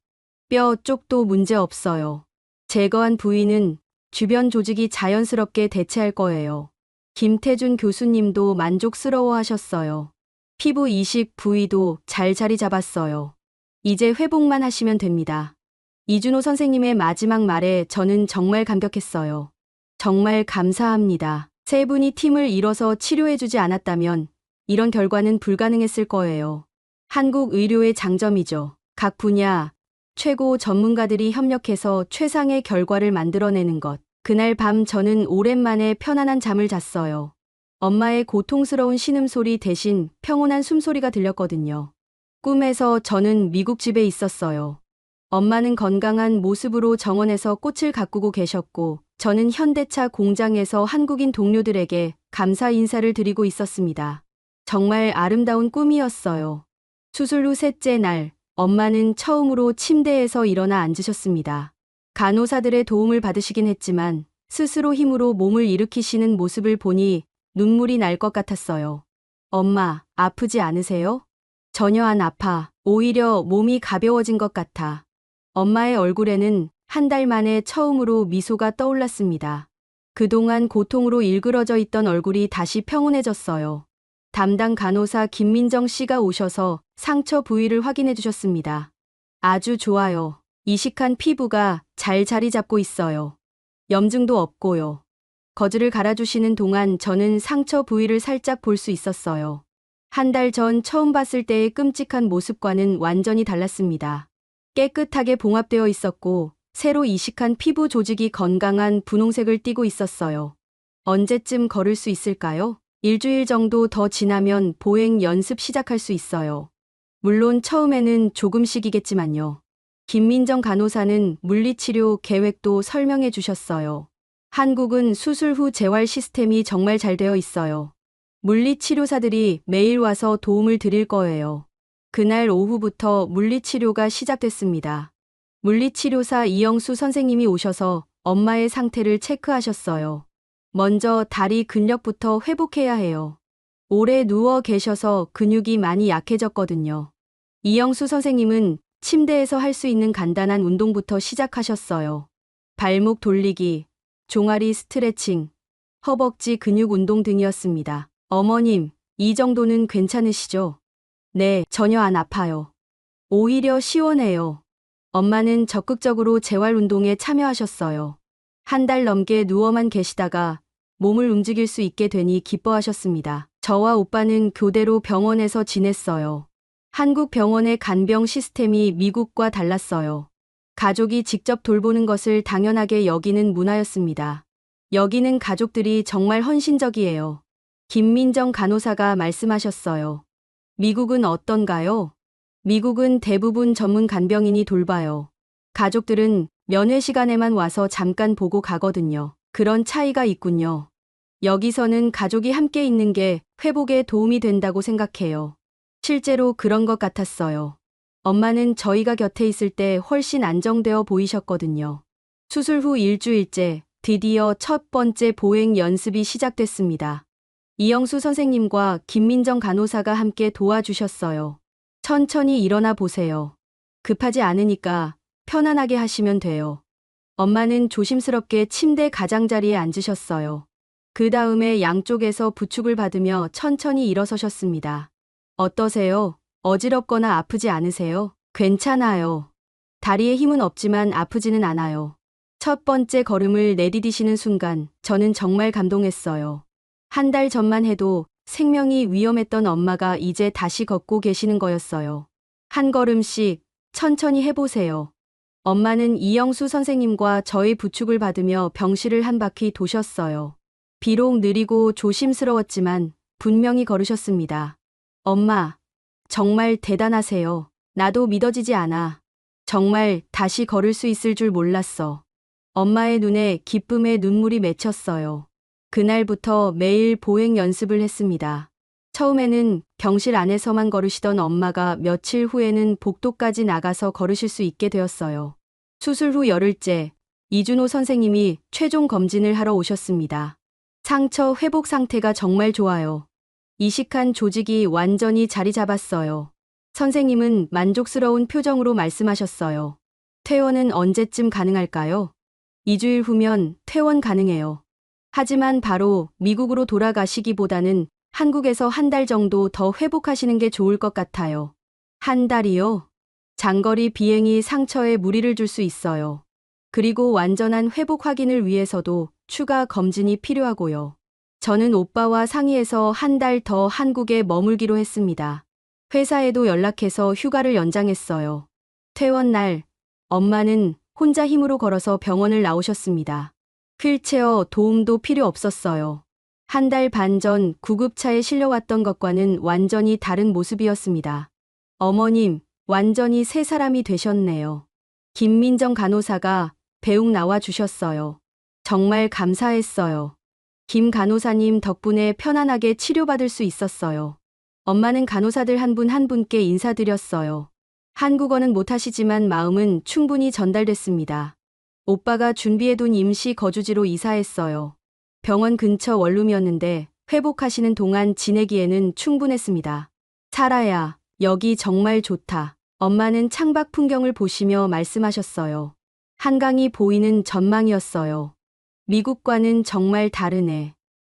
C: 뼈 쪽도 문제 없어요. 제거한 부위는 주변 조직이 자연스럽게 대체할 거예요. 김태준 교수님도 만족스러워 하셨어요. 피부 이식 부위도 잘 자리 잡았어요. 이제 회복만 하시면 됩니다. 이준호 선생님의 마지막 말에 저는 정말 감격했어요. 정말 감사합니다. 세 분이 팀을 이뤄서 치료해주지 않았다면 이런 결과는 불가능했을 거예요. 한국 의료의 장점이죠. 각 분야 최고 전문가들이 협력해서 최상의 결과를 만들어내는 것. 그날 밤 저는 오랜만에 편안한 잠을 잤어요. 엄마의 고통스러운 신음소리 대신 평온한 숨소리가 들렸거든요. 꿈에서 저는 미국 집에 있었어요. 엄마는 건강한 모습으로 정원에서 꽃을 가꾸고 계셨고, 저는 현대차 공장에서 한국인 동료들에게 감사 인사를 드리고 있었습니다. 정말 아름다운 꿈이었어요. 수술 후 셋째 날, 엄마는 처음으로 침대에서 일어나 앉으셨습니다. 간호사들의 도움을 받으시긴 했지만 스스로 힘으로 몸을 일으키시는 모습을 보니 눈물이 날 것 같았어요. 엄마, 아프지 않으세요? 전혀 안 아파. 오히려 몸이 가벼워진 것 같아. 엄마의 얼굴에는 한 달 만에 처음으로 미소가 떠올랐습니다. 그동안 고통으로 일그러져 있던 얼굴이 다시 평온해졌어요. 담당 간호사 김민정 씨가 오셔서 상처 부위를 확인해 주셨습니다. 아주 좋아요. 이식한 피부가 잘 자리 잡고 있어요. 염증도 없고요. 거즈를 갈아주시는 동안 저는 상처 부위를 살짝 볼 수 있었어요. 한 달 전 처음 봤을 때의 끔찍한 모습과는 완전히 달랐습니다. 깨끗하게 봉합되어 있었고 새로 이식한 피부 조직이 건강한 분홍색을 띠고 있었어요. 언제쯤 걸을 수 있을까요? 일주일 정도 더 지나면 보행 연습 시작할 수 있어요. 물론 처음에는 조금씩이겠지만요. 김민정 간호사는 물리치료 계획도 설명해 주셨어요. 한국은 수술 후 재활 시스템이 정말 잘 되어 있어요. 물리치료사들이 매일 와서 도움을 드릴 거예요. 그날 오후부터 물리치료가 시작됐습니다. 물리치료사 이영수 선생님이 오셔서 엄마의 상태를 체크하셨어요. 먼저 다리 근력부터 회복해야 해요. 오래 누워 계셔서 근육이 많이 약해졌거든요. 이영수 선생님은 침대에서 할 수 있는 간단한 운동부터 시작하셨어요. 발목 돌리기, 종아리 스트레칭, 허벅지 근육 운동 등이었습니다. 어머님, 이 정도는 괜찮으시죠? 네, 전혀 안 아파요. 오히려 시원해요. 엄마는 적극적으로 재활 운동에 참여하셨어요. 한 달 넘게 누워만 계시다가 몸을 움직일 수 있게 되니 기뻐하셨습니다. 저와 오빠는 교대로 병원에서 지냈어요. 한국 병원의 간병 시스템이 미국과 달랐어요. 가족이 직접 돌보는 것을 당연하게 여기는 문화였습니다. 여기는 가족들이 정말 헌신적이에요. 김민정 간호사가 말씀하셨어요. 미국은 어떤가요? 미국은 대부분 전문 간병인이 돌봐요. 가족들은 면회 시간에만 와서 잠깐 보고 가거든요. 그런 차이가 있군요. 여기서는 가족이 함께 있는 게 회복에 도움이 된다고 생각해요. 실제로 그런 것 같았어요. 엄마는 저희가 곁에 있을 때 훨씬 안정되어 보이셨거든요. 수술 후 일주일째 드디어 첫 번째 보행 연습이 시작됐습니다. 이영수 선생님과 김민정 간호사가 함께 도와주셨어요. 천천히 일어나 보세요. 급하지 않으니까 편안하게 하시면 돼요. 엄마는 조심스럽게 침대 가장자리에 앉으셨어요. 그 다음에 양쪽에서 부축을 받으며 천천히 일어서셨습니다. 어떠세요? 어지럽거나 아프지 않으세요? 괜찮아요. 다리에 힘은 없지만 아프지는 않아요. 첫 번째 걸음을 내디디시는 순간 저는 정말 감동했어요. 한 달 전만 해도 생명이 위험했던 엄마가 이제 다시 걷고 계시는 거였어요. 한 걸음씩 천천히 해보세요. 엄마는 이영수 선생님과 저의 부축을 받으며 병실을 한 바퀴 도셨어요. 비록 느리고 조심스러웠지만 분명히 걸으셨습니다. 엄마, 정말 대단하세요. 나도 믿어지지 않아. 정말 다시 걸을 수 있을 줄 몰랐어. 엄마의 눈에 기쁨의 눈물이 맺혔어요. 그날부터 매일 보행 연습을 했습니다. 처음에는 병실 안에서만 걸으시던 엄마가 며칠 후에는 복도까지 나가서 걸으실 수 있게 되었어요. 수술 후 열흘째, 이준호 선생님이 최종 검진을 하러 오셨습니다. 상처 회복 상태가 정말 좋아요. 이식한 조직이 완전히 자리 잡았어요. 선생님은 만족스러운 표정으로 말씀하셨어요. 퇴원은 언제쯤 가능할까요? 2주일 후면 퇴원 가능해요. 하지만 바로 미국으로 돌아가시기보다는 한국에서 한 달 정도 더 회복하시는 게 좋을 것 같아요. 한 달이요? 장거리 비행이 상처에 무리를 줄 수 있어요. 그리고 완전한 회복 확인을 위해서도 추가 검진이 필요하고요. 저는 오빠와 상의해서 한 달 더 한국에 머물기로 했습니다. 회사에도 연락해서 휴가를 연장했어요. 퇴원 날, 엄마는 혼자 힘으로 걸어서 병원을 나오셨습니다. 휠체어 도움도 필요 없었어요. 한 달 반 전 구급차에 실려왔던 것과는 완전히 다른 모습이었습니다. 어머님, 완전히 새 사람이 되셨네요. 김민정 간호사가 배웅 나와 주셨어요. 정말 감사했어요. 김 간호사님 덕분에 편안하게 치료받을 수 있었어요. 엄마는 간호사들 한 분 한 분께 인사드렸어요. 한국어는 못하시지만 마음은 충분히 전달됐습니다. 오빠가 준비해둔 임시 거주지로 이사했어요. 병원 근처 원룸이었는데 회복하시는 동안 지내기에는 충분했습니다. 사라야, 여기 정말 좋다. 엄마는 창밖 풍경을 보시며 말씀하셨어요. 한강이 보이는 전망이었어요. 미국과는 정말 다르네.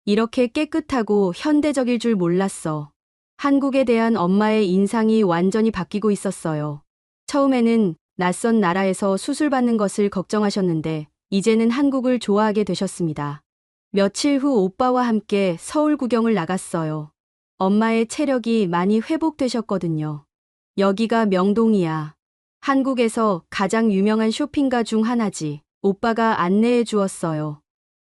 C: 이렇게 깨끗하고 현대적일 줄 몰랐어. 한국에 대한 엄마의 인상이 완전히 바뀌고 있었어요. 처음에는 낯선 나라에서 수술받는 것을 걱정하셨는데 이제는 한국을 좋아하게 되셨습니다. 며칠 후 오빠와 함께 서울 구경을 나갔어요. 엄마의 체력이 많이 회복되셨거든요. 여기가 명동이야. 한국에서 가장 유명한 쇼핑가 중 하나지. 오빠가 안내해 주었어요.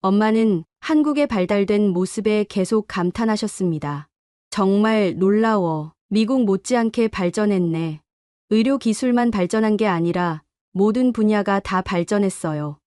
C: 엄마는 한국에 발달된 모습에 계속 감탄하셨습니다. 정말 놀라워. 미국 못지않게 발전했네. 의료 기술만 발전한 게 아니라 모든 분야가 다 발전했어요.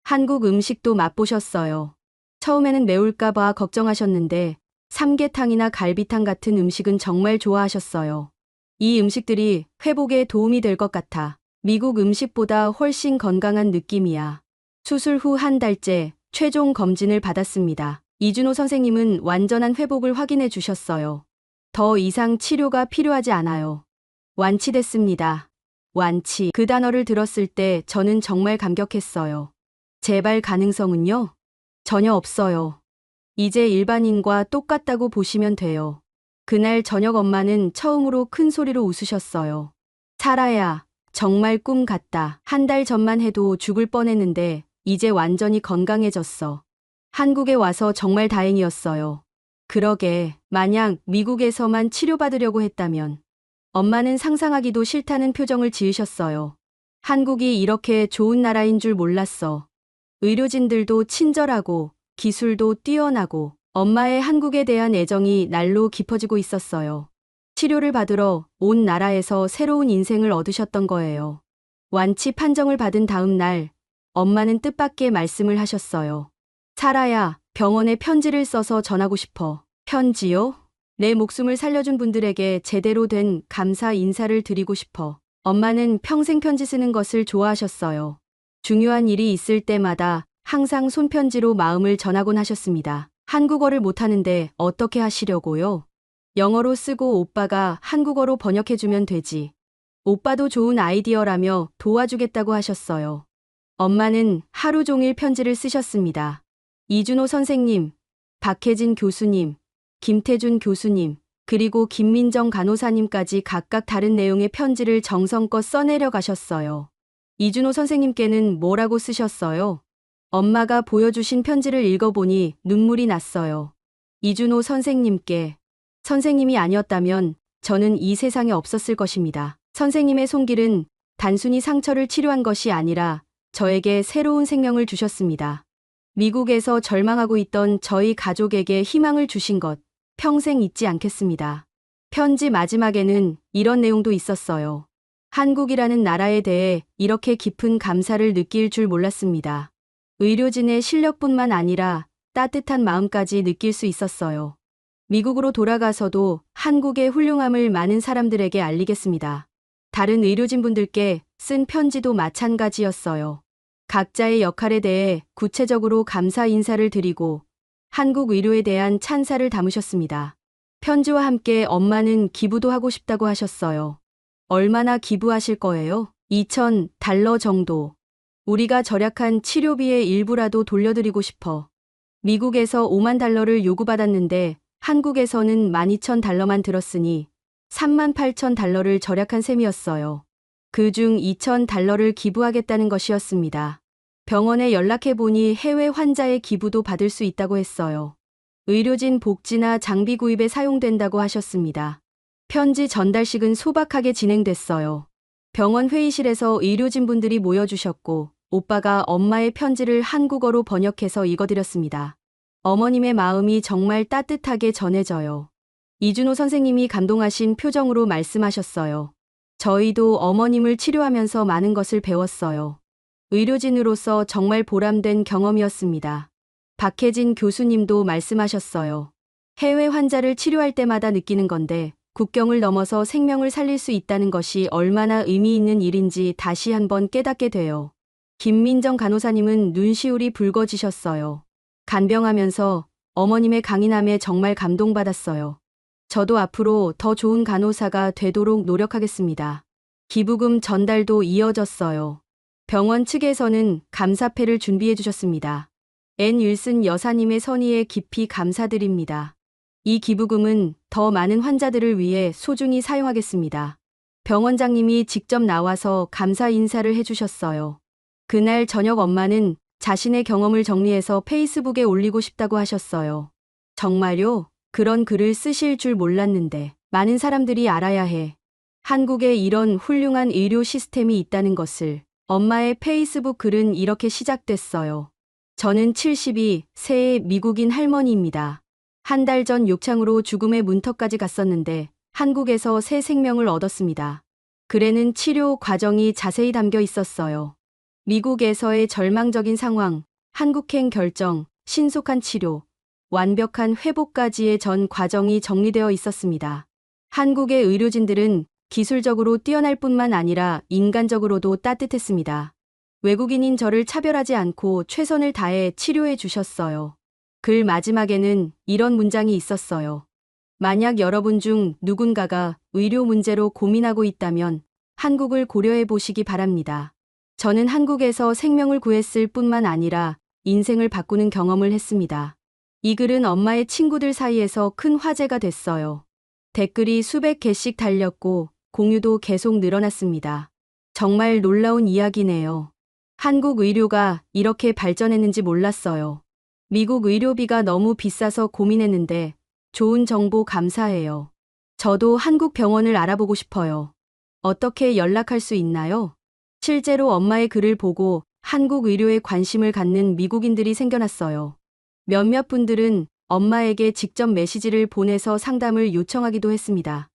C: 한국 음식도 맛보셨어요. 처음에는 매울까봐 걱정하셨는데 삼계탕이나 갈비탕 같은 음식은 정말 좋아하셨어요. 이 음식들이 회복에 도움이 될 것 같아. 미국 음식보다 훨씬 건강한 느낌이야. 수술 후 한 달째 최종 검진을 받았습니다. 이준호 선생님은 완전한 회복을 확인해 주셨어요. 더 이상 치료가 필요하지 않아요. 완치됐습니다. 완치. 그 단어를 들었을 때 저는 정말 감격했어요. 재발 가능성은요? 전혀 없어요. 이제 일반인과 똑같다고 보시면 돼요. 그날 저녁 엄마는 처음으로 큰 소리로 웃으셨어요. 사라야, 정말 꿈 같다. 한 달 전만 해도 죽을 뻔했는데 이제 완전히 건강해졌어. 한국에 와서 정말 다행이었어요. 그러게, 만약 미국에서만 치료받으려고 했다면. 엄마는 상상하기도 싫다는 표정을 지으셨어요. 한국이 이렇게 좋은 나라인 줄 몰랐어. 의료진들도 친절하고 기술도 뛰어나고 엄마의 한국에 대한 애정이 날로 깊어지고 있었어요. 치료를 받으러 온 나라에서 새로운 인생을 얻으셨던 거예요. 완치 판정을 받은 다음 날 엄마는 뜻밖의 말씀을 하셨어요. 사라야, 병원에 편지를 써서 전하고 싶어. 편지요? 내 목숨을 살려준 분들에게 제대로 된 감사 인사를 드리고 싶어. 엄마는 평생 편지 쓰는 것을 좋아하셨어요. 중요한 일이 있을 때마다 항상 손편지로 마음을 전하곤 하셨습니다. 한국어를 못하는데 어떻게 하시려고요? 영어로 쓰고 오빠가 한국어로 번역해주면 되지. 오빠도 좋은 아이디어라며 도와주겠다고 하셨어요. 엄마는 하루 종일 편지를 쓰셨습니다. 이준호 선생님, 박혜진 교수님, 김태준 교수님, 그리고 김민정 간호사님까지 각각 다른 내용의 편지를 정성껏 써내려 가셨어요. 이준호 선생님께는 뭐라고 쓰셨어요? 엄마가 보여주신 편지를 읽어보니 눈물이 났어요. 이준호 선생님께, 선생님이 아니었다면 저는 이 세상에 없었을 것입니다. 선생님의 손길은 단순히 상처를 치료한 것이 아니라 저에게 새로운 생명을 주셨습니다. 미국에서 절망하고 있던 저희 가족에게 희망을 주신 것 평생 잊지 않겠습니다. 편지 마지막에는 이런 내용도 있었어요. 한국이라는 나라에 대해 이렇게 깊은 감사를 느낄 줄 몰랐습니다. 의료진의 실력뿐만 아니라 따뜻한 마음까지 느낄 수 있었어요. 미국으로 돌아가서도 한국의 훌륭함을 많은 사람들에게 알리겠습니다. 다른 의료진분들께 쓴 편지도 마찬가지였어요. 각자의 역할에 대해 구체적으로 감사 인사를 드리고 한국 의료에 대한 찬사를 담으셨습니다. 편지와 함께 엄마는 기부도 하고 싶다고 하셨어요. 얼마나 기부하실 거예요? $2,000 정도. 우리가 절약한 치료비의 일부라도 돌려드리고 싶어. 미국에서 $50,000를 요구받았는데 한국에서는 $12,000만 들었으니 $38,000를 절약한 셈이었어요. 그중 $2,000를 기부하겠다는 것이었습니다. 병원에 연락해보니 해외 환자의 기부도 받을 수 있다고 했어요. 의료진 복지나 장비 구입에 사용된다고 하셨습니다. 편지 전달식은 소박하게 진행됐어요. 병원 회의실에서 의료진분들이 모여주셨고 오빠가 엄마의 편지를 한국어로 번역해서 읽어드렸습니다. 어머님의 마음이 정말 따뜻하게 전해져요. 이준호 선생님이 감동하신 표정으로 말씀하셨어요. 저희도 어머님을 치료하면서 많은 것을 배웠어요. 의료진으로서 정말 보람된 경험이었습니다. 박혜진 교수님도 말씀하셨어요. 해외 환자를 치료할 때마다 느끼는 건데 국경을 넘어서 생명을 살릴 수 있다는 것이 얼마나 의미 있는 일인지 다시 한번 깨닫게 돼요. 김민정 간호사님은 눈시울이 붉어지셨어요. 간병하면서 어머님의 강인함에 정말 감동받았어요. 저도 앞으로 더 좋은 간호사가 되도록 노력하겠습니다. 기부금 전달도 이어졌어요. 병원 측에서는 감사패를 준비해 주셨습니다. 앤 윌슨 여사님의 선의에 깊이 감사드립니다. 이 기부금은 더 많은 환자들을 위해 소중히 사용하겠습니다. 병원장님이 직접 나와서 감사 인사를 해주셨어요. 그날 저녁 엄마는 자신의 경험을 정리해서 페이스북에 올리고 싶다고 하셨어요. 정말요? 그런 글을 쓰실 줄 몰랐는데 많은 사람들이 알아야 해. 한국에 이런 훌륭한 의료 시스템이 있다는 것을. 엄마의 페이스북 글은 이렇게 시작됐어요. 저는 72세의 미국인 할머니입니다. 한 달 전 욕창으로 죽음의 문턱까지 갔었는데 한국에서 새 생명을 얻었습니다. 글에는 치료 과정이 자세히 담겨 있었어요. 미국에서의 절망적인 상황, 한국행 결정, 신속한 치료, 완벽한 회복까지의 전 과정이 정리되어 있었습니다. 한국의 의료진들은 기술적으로 뛰어날 뿐만 아니라 인간적으로도 따뜻했습니다. 외국인인 저를 차별하지 않고 최선을 다해 치료해 주셨어요. 글 마지막에는 이런 문장이 있었어요. 만약 여러분 중 누군가가 의료 문제로 고민하고 있다면 한국을 고려해 보시기 바랍니다. 저는 한국에서 생명을 구했을 뿐만 아니라 인생을 바꾸는 경험을 했습니다. 이 글은 엄마의 친구들 사이에서 큰 화제가 됐어요. 댓글이 수백 개씩 달렸고 공유도 계속 늘어났습니다. 정말 놀라운 이야기네요. 한국 의료가 이렇게 발전했는지 몰랐어요. 미국 의료비가 너무 비싸서 고민했는데 좋은 정보 감사해요. 저도 한국 병원을 알아보고 싶어요. 어떻게 연락할 수 있나요? 실제로 엄마의 글을 보고 한국 의료에 관심을 갖는 미국인들이 생겨났어요. 몇몇 분들은 엄마에게 직접 메시지를 보내서 상담을 요청하기도 했습니다.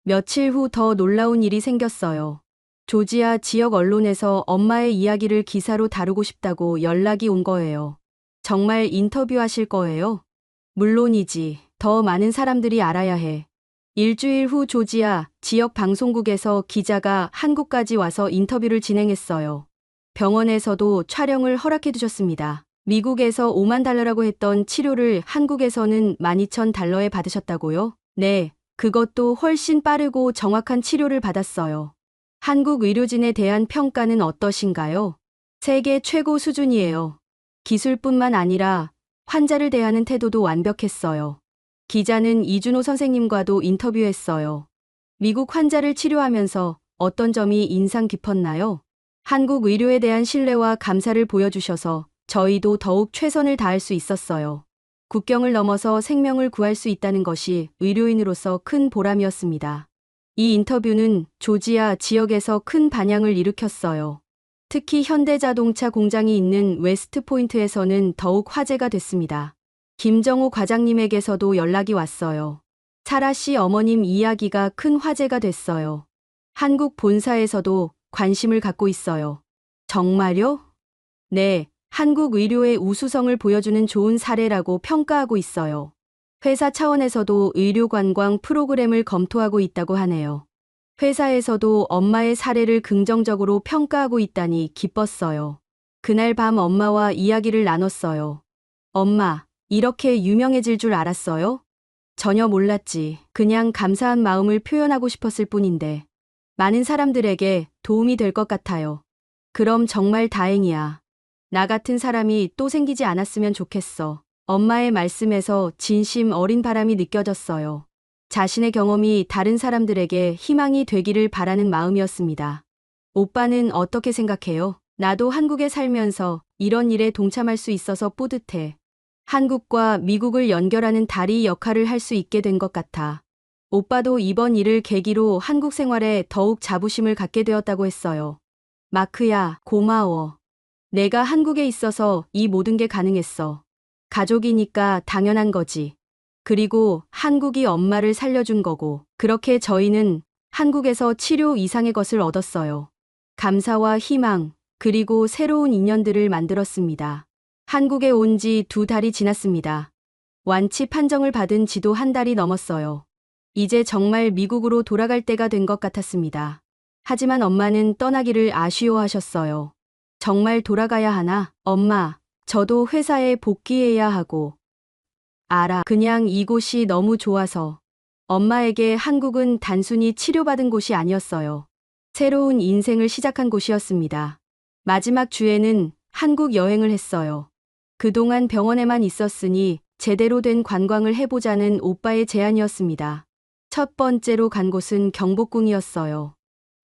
C: 며칠 후 더 놀라운 일이 생겼어요. 조지아 지역 언론에서 엄마의 이야기를 기사로 다루고 싶다고 연락이 온 거예요. 정말 인터뷰하실 거예요? 물론이지. 더 많은 사람들이 알아야 해. 일주일 후 조지아 지역 방송국에서 기자가 한국까지 와서 인터뷰를 진행했어요. 병원에서도 촬영을 허락해 주셨습니다. 미국에서 $50,000라고 했던 치료를 한국에서는 $12,000에 받으셨다고요? 네, 그것도 훨씬 빠르고 정확한 치료를 받았어요. 한국 의료진에 대한 평가는 어떠신가요? 세계 최고 수준이에요. 기술뿐만 아니라 환자를 대하는 태도도 완벽했어요. 기자는 이준호 선생님과도 인터뷰했어요. 미국 환자를 치료하면서 어떤 점이 인상 깊었나요? 한국 의료에 대한 신뢰와 감사를 보여주셔서 저희도 더욱 최선을 다할 수 있었어요. 국경을 넘어서 생명을 구할 수 있다는 것이 의료인으로서 큰 보람이었습니다. 이 인터뷰는 조지아 지역에서 큰 반향을 일으켰어요. 특히 현대자동차 공장이 있는 웨스트포인트에서는 더욱 화제가 됐습니다. 김정호 과장님에게서도 연락이 왔어요. 사라 씨 어머님 이야기가 큰 화제가 됐어요. 한국 본사에서도 관심을 갖고 있어요. 정말요? 네, 한국 의료의 우수성을 보여주는 좋은 사례라고 평가하고 있어요. 회사 차원에서도 의료 관광 프로그램을 검토하고 있다고 하네요. 회사에서도 엄마의 사례를 긍정적으로 평가하고 있다니 기뻤어요. 그날 밤 엄마와 이야기를 나눴어요. 엄마, 이렇게 유명해질 줄 알았어요? 전혀 몰랐지. 그냥 감사한 마음을 표현하고 싶었을 뿐인데. 많은 사람들에게 도움이 될 것 같아요. 그럼 정말 다행이야. 나 같은 사람이 또 생기지 않았으면 좋겠어. 엄마의 말씀에서 진심 어린 바람이 느껴졌어요. 자신의 경험이 다른 사람들에게 희망이 되기를 바라는 마음이었습니다. 오빠는 어떻게 생각해요? 나도 한국에 살면서 이런 일에 동참할 수 있어서 뿌듯해. 한국과 미국을 연결하는 다리 역할을 할 수 있게 된 것 같아. 오빠도 이번 일을 계기로 한국 생활에 더욱 자부심을 갖게 되었다고 했어요. 마크야, 고마워. 내가 한국에 있어서 이 모든 게 가능했어. 가족이니까 당연한 거지. 그리고 한국이 엄마를 살려준 거고, 그렇게 저희는 한국에서 치료 이상의 것을 얻었어요. 감사와 희망, 그리고 새로운 인연들을 만들었습니다. 한국에 온 지 2달이 지났습니다. 완치 판정을 받은 지도 1달이 넘었어요. 이제 정말 미국으로 돌아갈 때가 된 것 같았습니다. 하지만 엄마는 떠나기를 아쉬워하셨어요. 정말 돌아가야 하나? 엄마, 저도 회사에 복귀해야 하고. 알아. 그냥 이곳이 너무 좋아서. 엄마에게 한국은 단순히 치료받은 곳이 아니었어요. 새로운 인생을 시작한 곳이었습니다. 마지막 주에는 한국 여행을 했어요. 그동안 병원에만 있었으니 제대로 된 관광을 해보자는 오빠의 제안이었습니다. 첫 번째로 간 곳은 경복궁이었어요.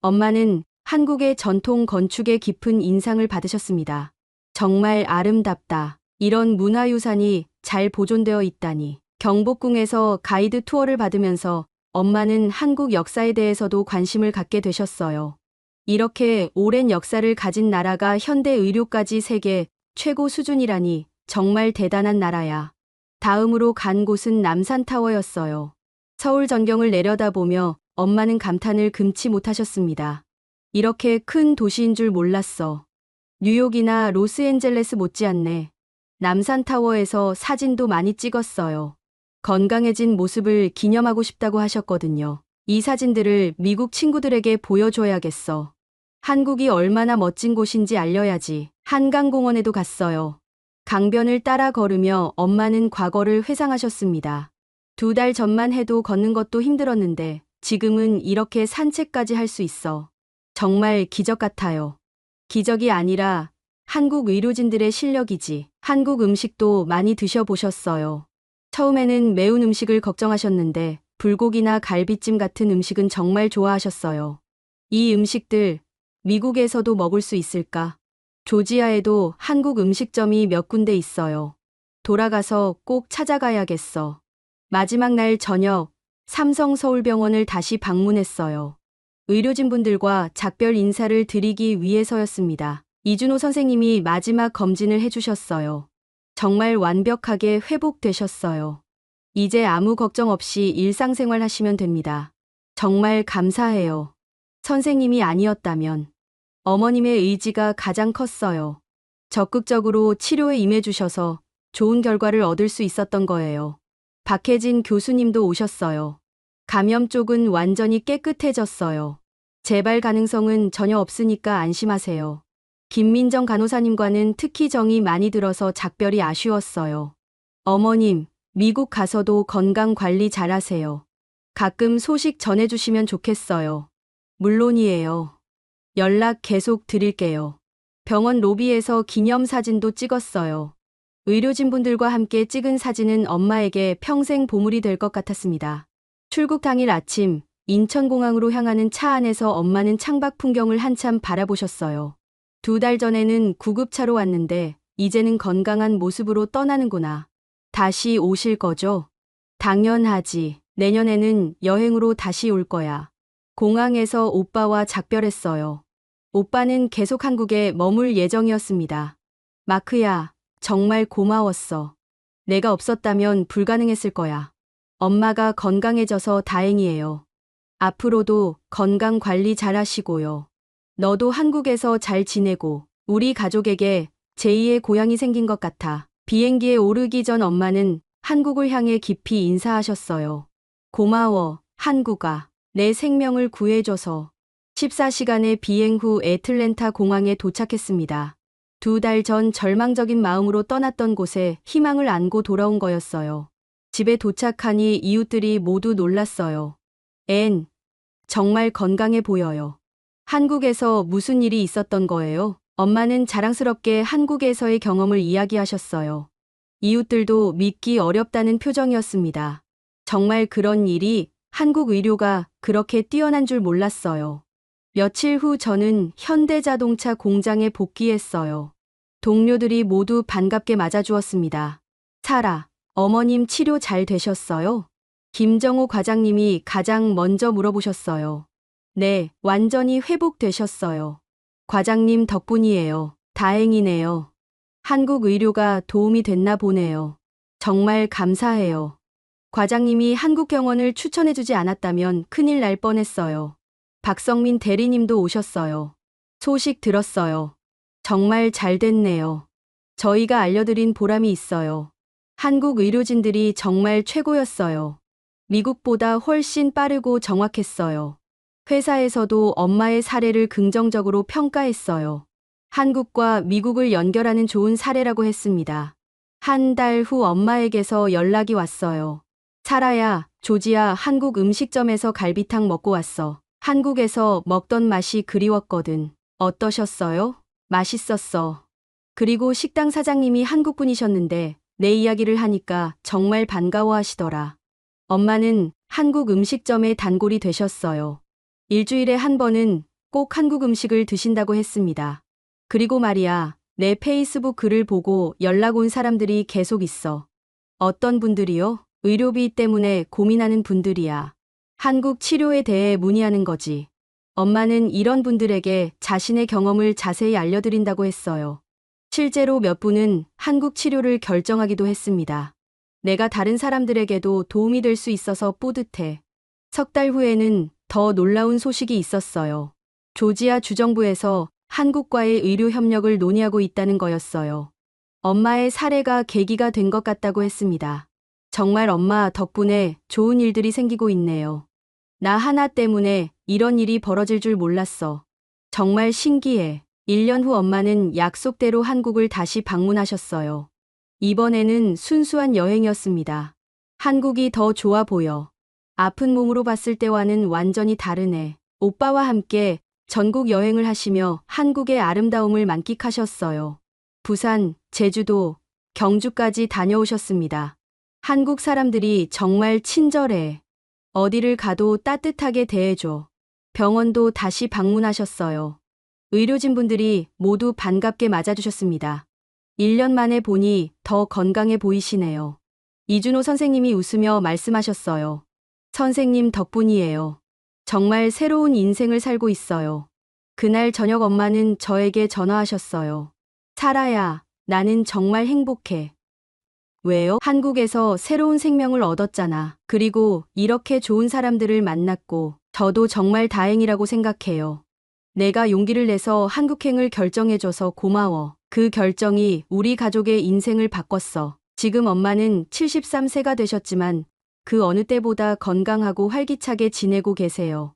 C: 엄마는 한국의 전통 건축에 깊은 인상을 받으셨습니다. 정말 아름답다. 이런 문화유산이 잘 보존되어 있다니. 경복궁에서 가이드 투어를 받으면서 엄마는 한국 역사에 대해서도 관심을 갖게 되셨어요. 이렇게 오랜 역사를 가진 나라가 현대 의료까지 세계 최고 수준이라니 정말 대단한 나라야. 다음으로 간 곳은 남산타워였어요. 서울 전경을 내려다보며 엄마는 감탄을 금치 못하셨습니다. 이렇게 큰 도시인 줄 몰랐어. 뉴욕이나 로스앤젤레스 못지않네. 남산타워에서 사진도 많이 찍었어요. 건강해진 모습을 기념하고 싶다고 하셨거든요. 이 사진들을 미국 친구들에게 보여줘야겠어. 한국이 얼마나 멋진 곳인지 알려야지. 한강공원에도 갔어요. 강변을 따라 걸으며 엄마는 과거를 회상하셨습니다. 2달 전만 해도 걷는 것도 힘들었는데 지금은 이렇게 산책까지 할 수 있어. 정말 기적 같아요. 기적이 아니라 한국 의료진들의 실력이지. 한국 음식도 많이 드셔보셨어요. 처음에는 매운 음식을 걱정하셨는데 불고기나 갈비찜 같은 음식은 정말 좋아하셨어요. 이 음식들 미국에서도 먹을 수 있을까? 조지아에도 한국 음식점이 몇 군데 있어요. 돌아가서 꼭 찾아가야겠어. 마지막 날 저녁 삼성서울병원을 다시 방문했어요. 의료진분들과 작별 인사를 드리기 위해서였습니다. 이준호 선생님이 마지막 검진을 해주셨어요. 정말 완벽하게 회복되셨어요. 이제 아무 걱정 없이 일상생활 하시면 됩니다. 정말 감사해요. 선생님이 아니었다면 어머님의 의지가 가장 컸어요. 적극적으로 치료에 임해주셔서 좋은 결과를 얻을 수 있었던 거예요. 박혜진 교수님도 오셨어요. 감염 쪽은 완전히 깨끗해졌어요. 재발 가능성은 전혀 없으니까 안심하세요. 김민정 간호사님과는 특히 정이 많이 들어서 작별이 아쉬웠어요. 어머님, 미국 가서도 건강 관리 잘하세요. 가끔 소식 전해주시면 좋겠어요. 물론이에요. 연락 계속 드릴게요. 병원 로비에서 기념사진도 찍었어요. 의료진분들과 함께 찍은 사진은 엄마에게 평생 보물이 될 것 같았습니다. 출국 당일 아침, 인천공항으로 향하는 차 안에서 엄마는 창밖 풍경을 한참 바라보셨어요. 2달 전에는 구급차로 왔는데 이제는 건강한 모습으로 떠나는구나. 다시 오실 거죠? 당연하지. 내년에는 여행으로 다시 올 거야. 공항에서 오빠와 작별했어요. 오빠는 계속 한국에 머물 예정이었습니다. 마크야, 정말 고마웠어. 내가 없었다면 불가능했을 거야. 엄마가 건강해져서 다행이에요. 앞으로도 건강 관리 잘 하시고요. 너도 한국에서 잘 지내고 우리 가족에게 제2의 고향이 생긴 것 같아. 비행기에 오르기 전 엄마는 한국을 향해 깊이 인사하셨어요. 고마워, 한국아. 내 생명을 구해줘서. 14시간의 비행 후 애틀랜타 공항에 도착했습니다. 2달 전 절망적인 마음으로 떠났던 곳에 희망을 안고 돌아온 거였어요. 집에 도착하니 이웃들이 모두 놀랐어요. 앤, 정말 건강해 보여요. 한국에서 무슨 일이 있었던 거예요? 엄마는 자랑스럽게 한국에서의 경험을 이야기하셨어요. 이웃들도 믿기 어렵다는 표정이었습니다. 정말 그런 일이 한국 의료가 그렇게 뛰어난 줄 몰랐어요. 며칠 후 저는 현대자동차 공장에 복귀했어요. 동료들이 모두 반갑게 맞아주었습니다. 사라, 어머님 치료 잘 되셨어요? 김정호 과장님이 가장 먼저 물어보셨어요. 네, 완전히 회복되셨어요. 과장님 덕분이에요. 다행이네요. 한국 의료가 도움이 됐나 보네요. 정말 감사해요. 과장님이 한국병원을 추천해주지 않았다면 큰일 날 뻔했어요. 박성민 대리님도 오셨어요. 소식 들었어요. 정말 잘 됐네요. 저희가 알려드린 보람이 있어요. 한국 의료진들이 정말 최고였어요. 미국보다 훨씬 빠르고 정확했어요. 회사에서도 엄마의 사례를 긍정적으로 평가했어요. 한국과 미국을 연결하는 좋은 사례라고 했습니다. 한 달 후 엄마에게서 연락이 왔어요. 사라야, 조지야, 한국 음식점에서 갈비탕 먹고 왔어. 한국에서 먹던 맛이 그리웠거든. 어떠셨어요? 맛있었어. 그리고 식당 사장님이 한국분이셨는데 내 이야기를 하니까 정말 반가워하시더라. 엄마는 한국 음식점의 단골이 되셨어요. 일주일에 한 번은 꼭 한국 음식을 드신다고 했습니다. 그리고 말이야, 내 페이스북 글을 보고 연락 온 사람들이 계속 있어. 어떤 분들이요? 의료비 때문에 고민하는 분들이야. 한국 치료에 대해 문의하는 거지. 엄마는 이런 분들에게 자신의 경험을 자세히 알려드린다고 했어요. 실제로 몇 분은 한국 치료를 결정하기도 했습니다. 내가 다른 사람들에게도 도움이 될 수 있어서 뿌듯해. 석 달 후에는 더 놀라운 소식이 있었어요. 조지아 주정부에서 한국과의 의료 협력을 논의하고 있다는 거였어요. 엄마의 사례가 계기가 된 것 같다고 했습니다. 정말 엄마 덕분에 좋은 일들이 생기고 있네요. 나 하나 때문에 이런 일이 벌어질 줄 몰랐어. 정말 신기해. 1년 후 엄마는 약속대로 한국을 다시 방문하셨어요. 이번에는 순수한 여행이었습니다. 한국이 더 좋아 보여. 아픈 몸으로 봤을 때와는 완전히 다르네. 오빠와 함께 전국 여행을 하시며 한국의 아름다움을 만끽하셨어요. 부산, 제주도, 경주까지 다녀오셨습니다. 한국 사람들이 정말 친절해. 어디를 가도 따뜻하게 대해줘. 병원도 다시 방문하셨어요. 의료진분들이 모두 반갑게 맞아주셨습니다. 1년 만에 보니 더 건강해 보이시네요. 이준호 선생님이 웃으며 말씀하셨어요. 선생님 덕분이에요. 정말 새로운 인생을 살고 있어요. 그날 저녁 엄마는 저에게 전화하셨어요. 사라야, 나는 정말 행복해. 왜요? 한국에서 새로운 생명을 얻었잖아. 그리고 이렇게 좋은 사람들을 만났고, 저도 정말 다행이라고 생각해요. 내가 용기를 내서 한국행을 결정해줘서 고마워. 그 결정이 우리 가족의 인생을 바꿨어. 지금 엄마는 73세가 되셨지만 그 어느 때보다 건강하고 활기차게 지내고 계세요.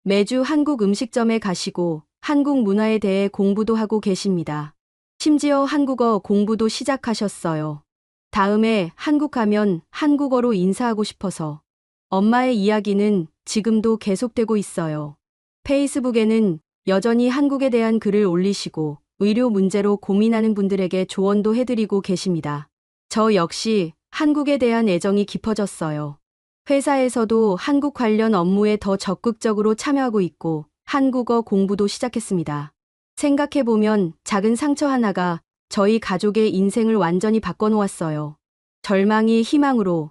C: 매주 한국 음식점에 가시고 한국 문화에 대해 공부도 하고 계십니다. 심지어 한국어 공부도 시작하셨어요. 다음에 한국 가면 한국어로 인사하고 싶어서. 엄마의 이야기는 지금도 계속되고 있어요. 페이스북에는 여전히 한국에 대한 글을 올리시고 의료 문제로 고민하는 분들에게 조언도 해드리고 계십니다. 저 역시 한국에 대한 애정이 깊어졌어요. 회사에서도 한국 관련 업무에 더 적극적으로 참여하고 있고 한국어 공부도 시작했습니다. 생각해보면 작은 상처 하나가 저희 가족의 인생을 완전히 바꿔놓았어요. 절망이 희망으로,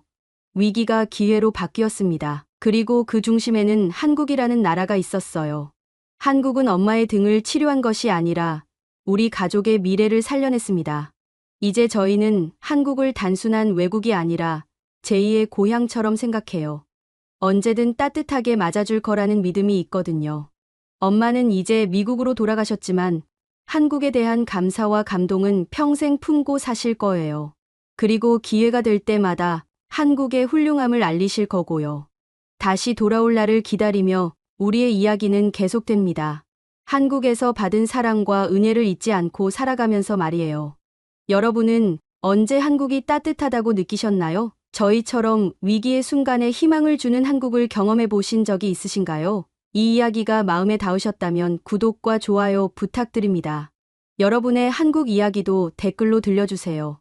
C: 위기가 기회로 바뀌었습니다. 그리고 그 중심에는 한국이라는 나라가 있었어요. 한국은 엄마의 등을 치료한 것이 아니라 우리 가족의 미래를 살려냈습니다. 이제 저희는 한국을 단순한 외국이 아니라 제2의 고향처럼 생각해요. 언제든 따뜻하게 맞아줄 거라는 믿음이 있거든요. 엄마는 이제 미국으로 돌아가셨지만 한국에 대한 감사와 감동은 평생 품고 사실 거예요. 그리고 기회가 될 때마다 한국의 훌륭함을 알리실 거고요. 다시 돌아올 날을 기다리며 우리의 이야기는 계속됩니다. 한국에서 받은 사랑과 은혜를 잊지 않고 살아가면서 말이에요. 여러분은 언제 한국이 따뜻하다고 느끼셨나요? 저희처럼 위기의 순간에 희망을 주는 한국을 경험해 보신 적이 있으신가요? 이 이야기가 마음에 닿으셨다면 구독과 좋아요 부탁드립니다. 여러분의 한국 이야기도 댓글로 들려주세요.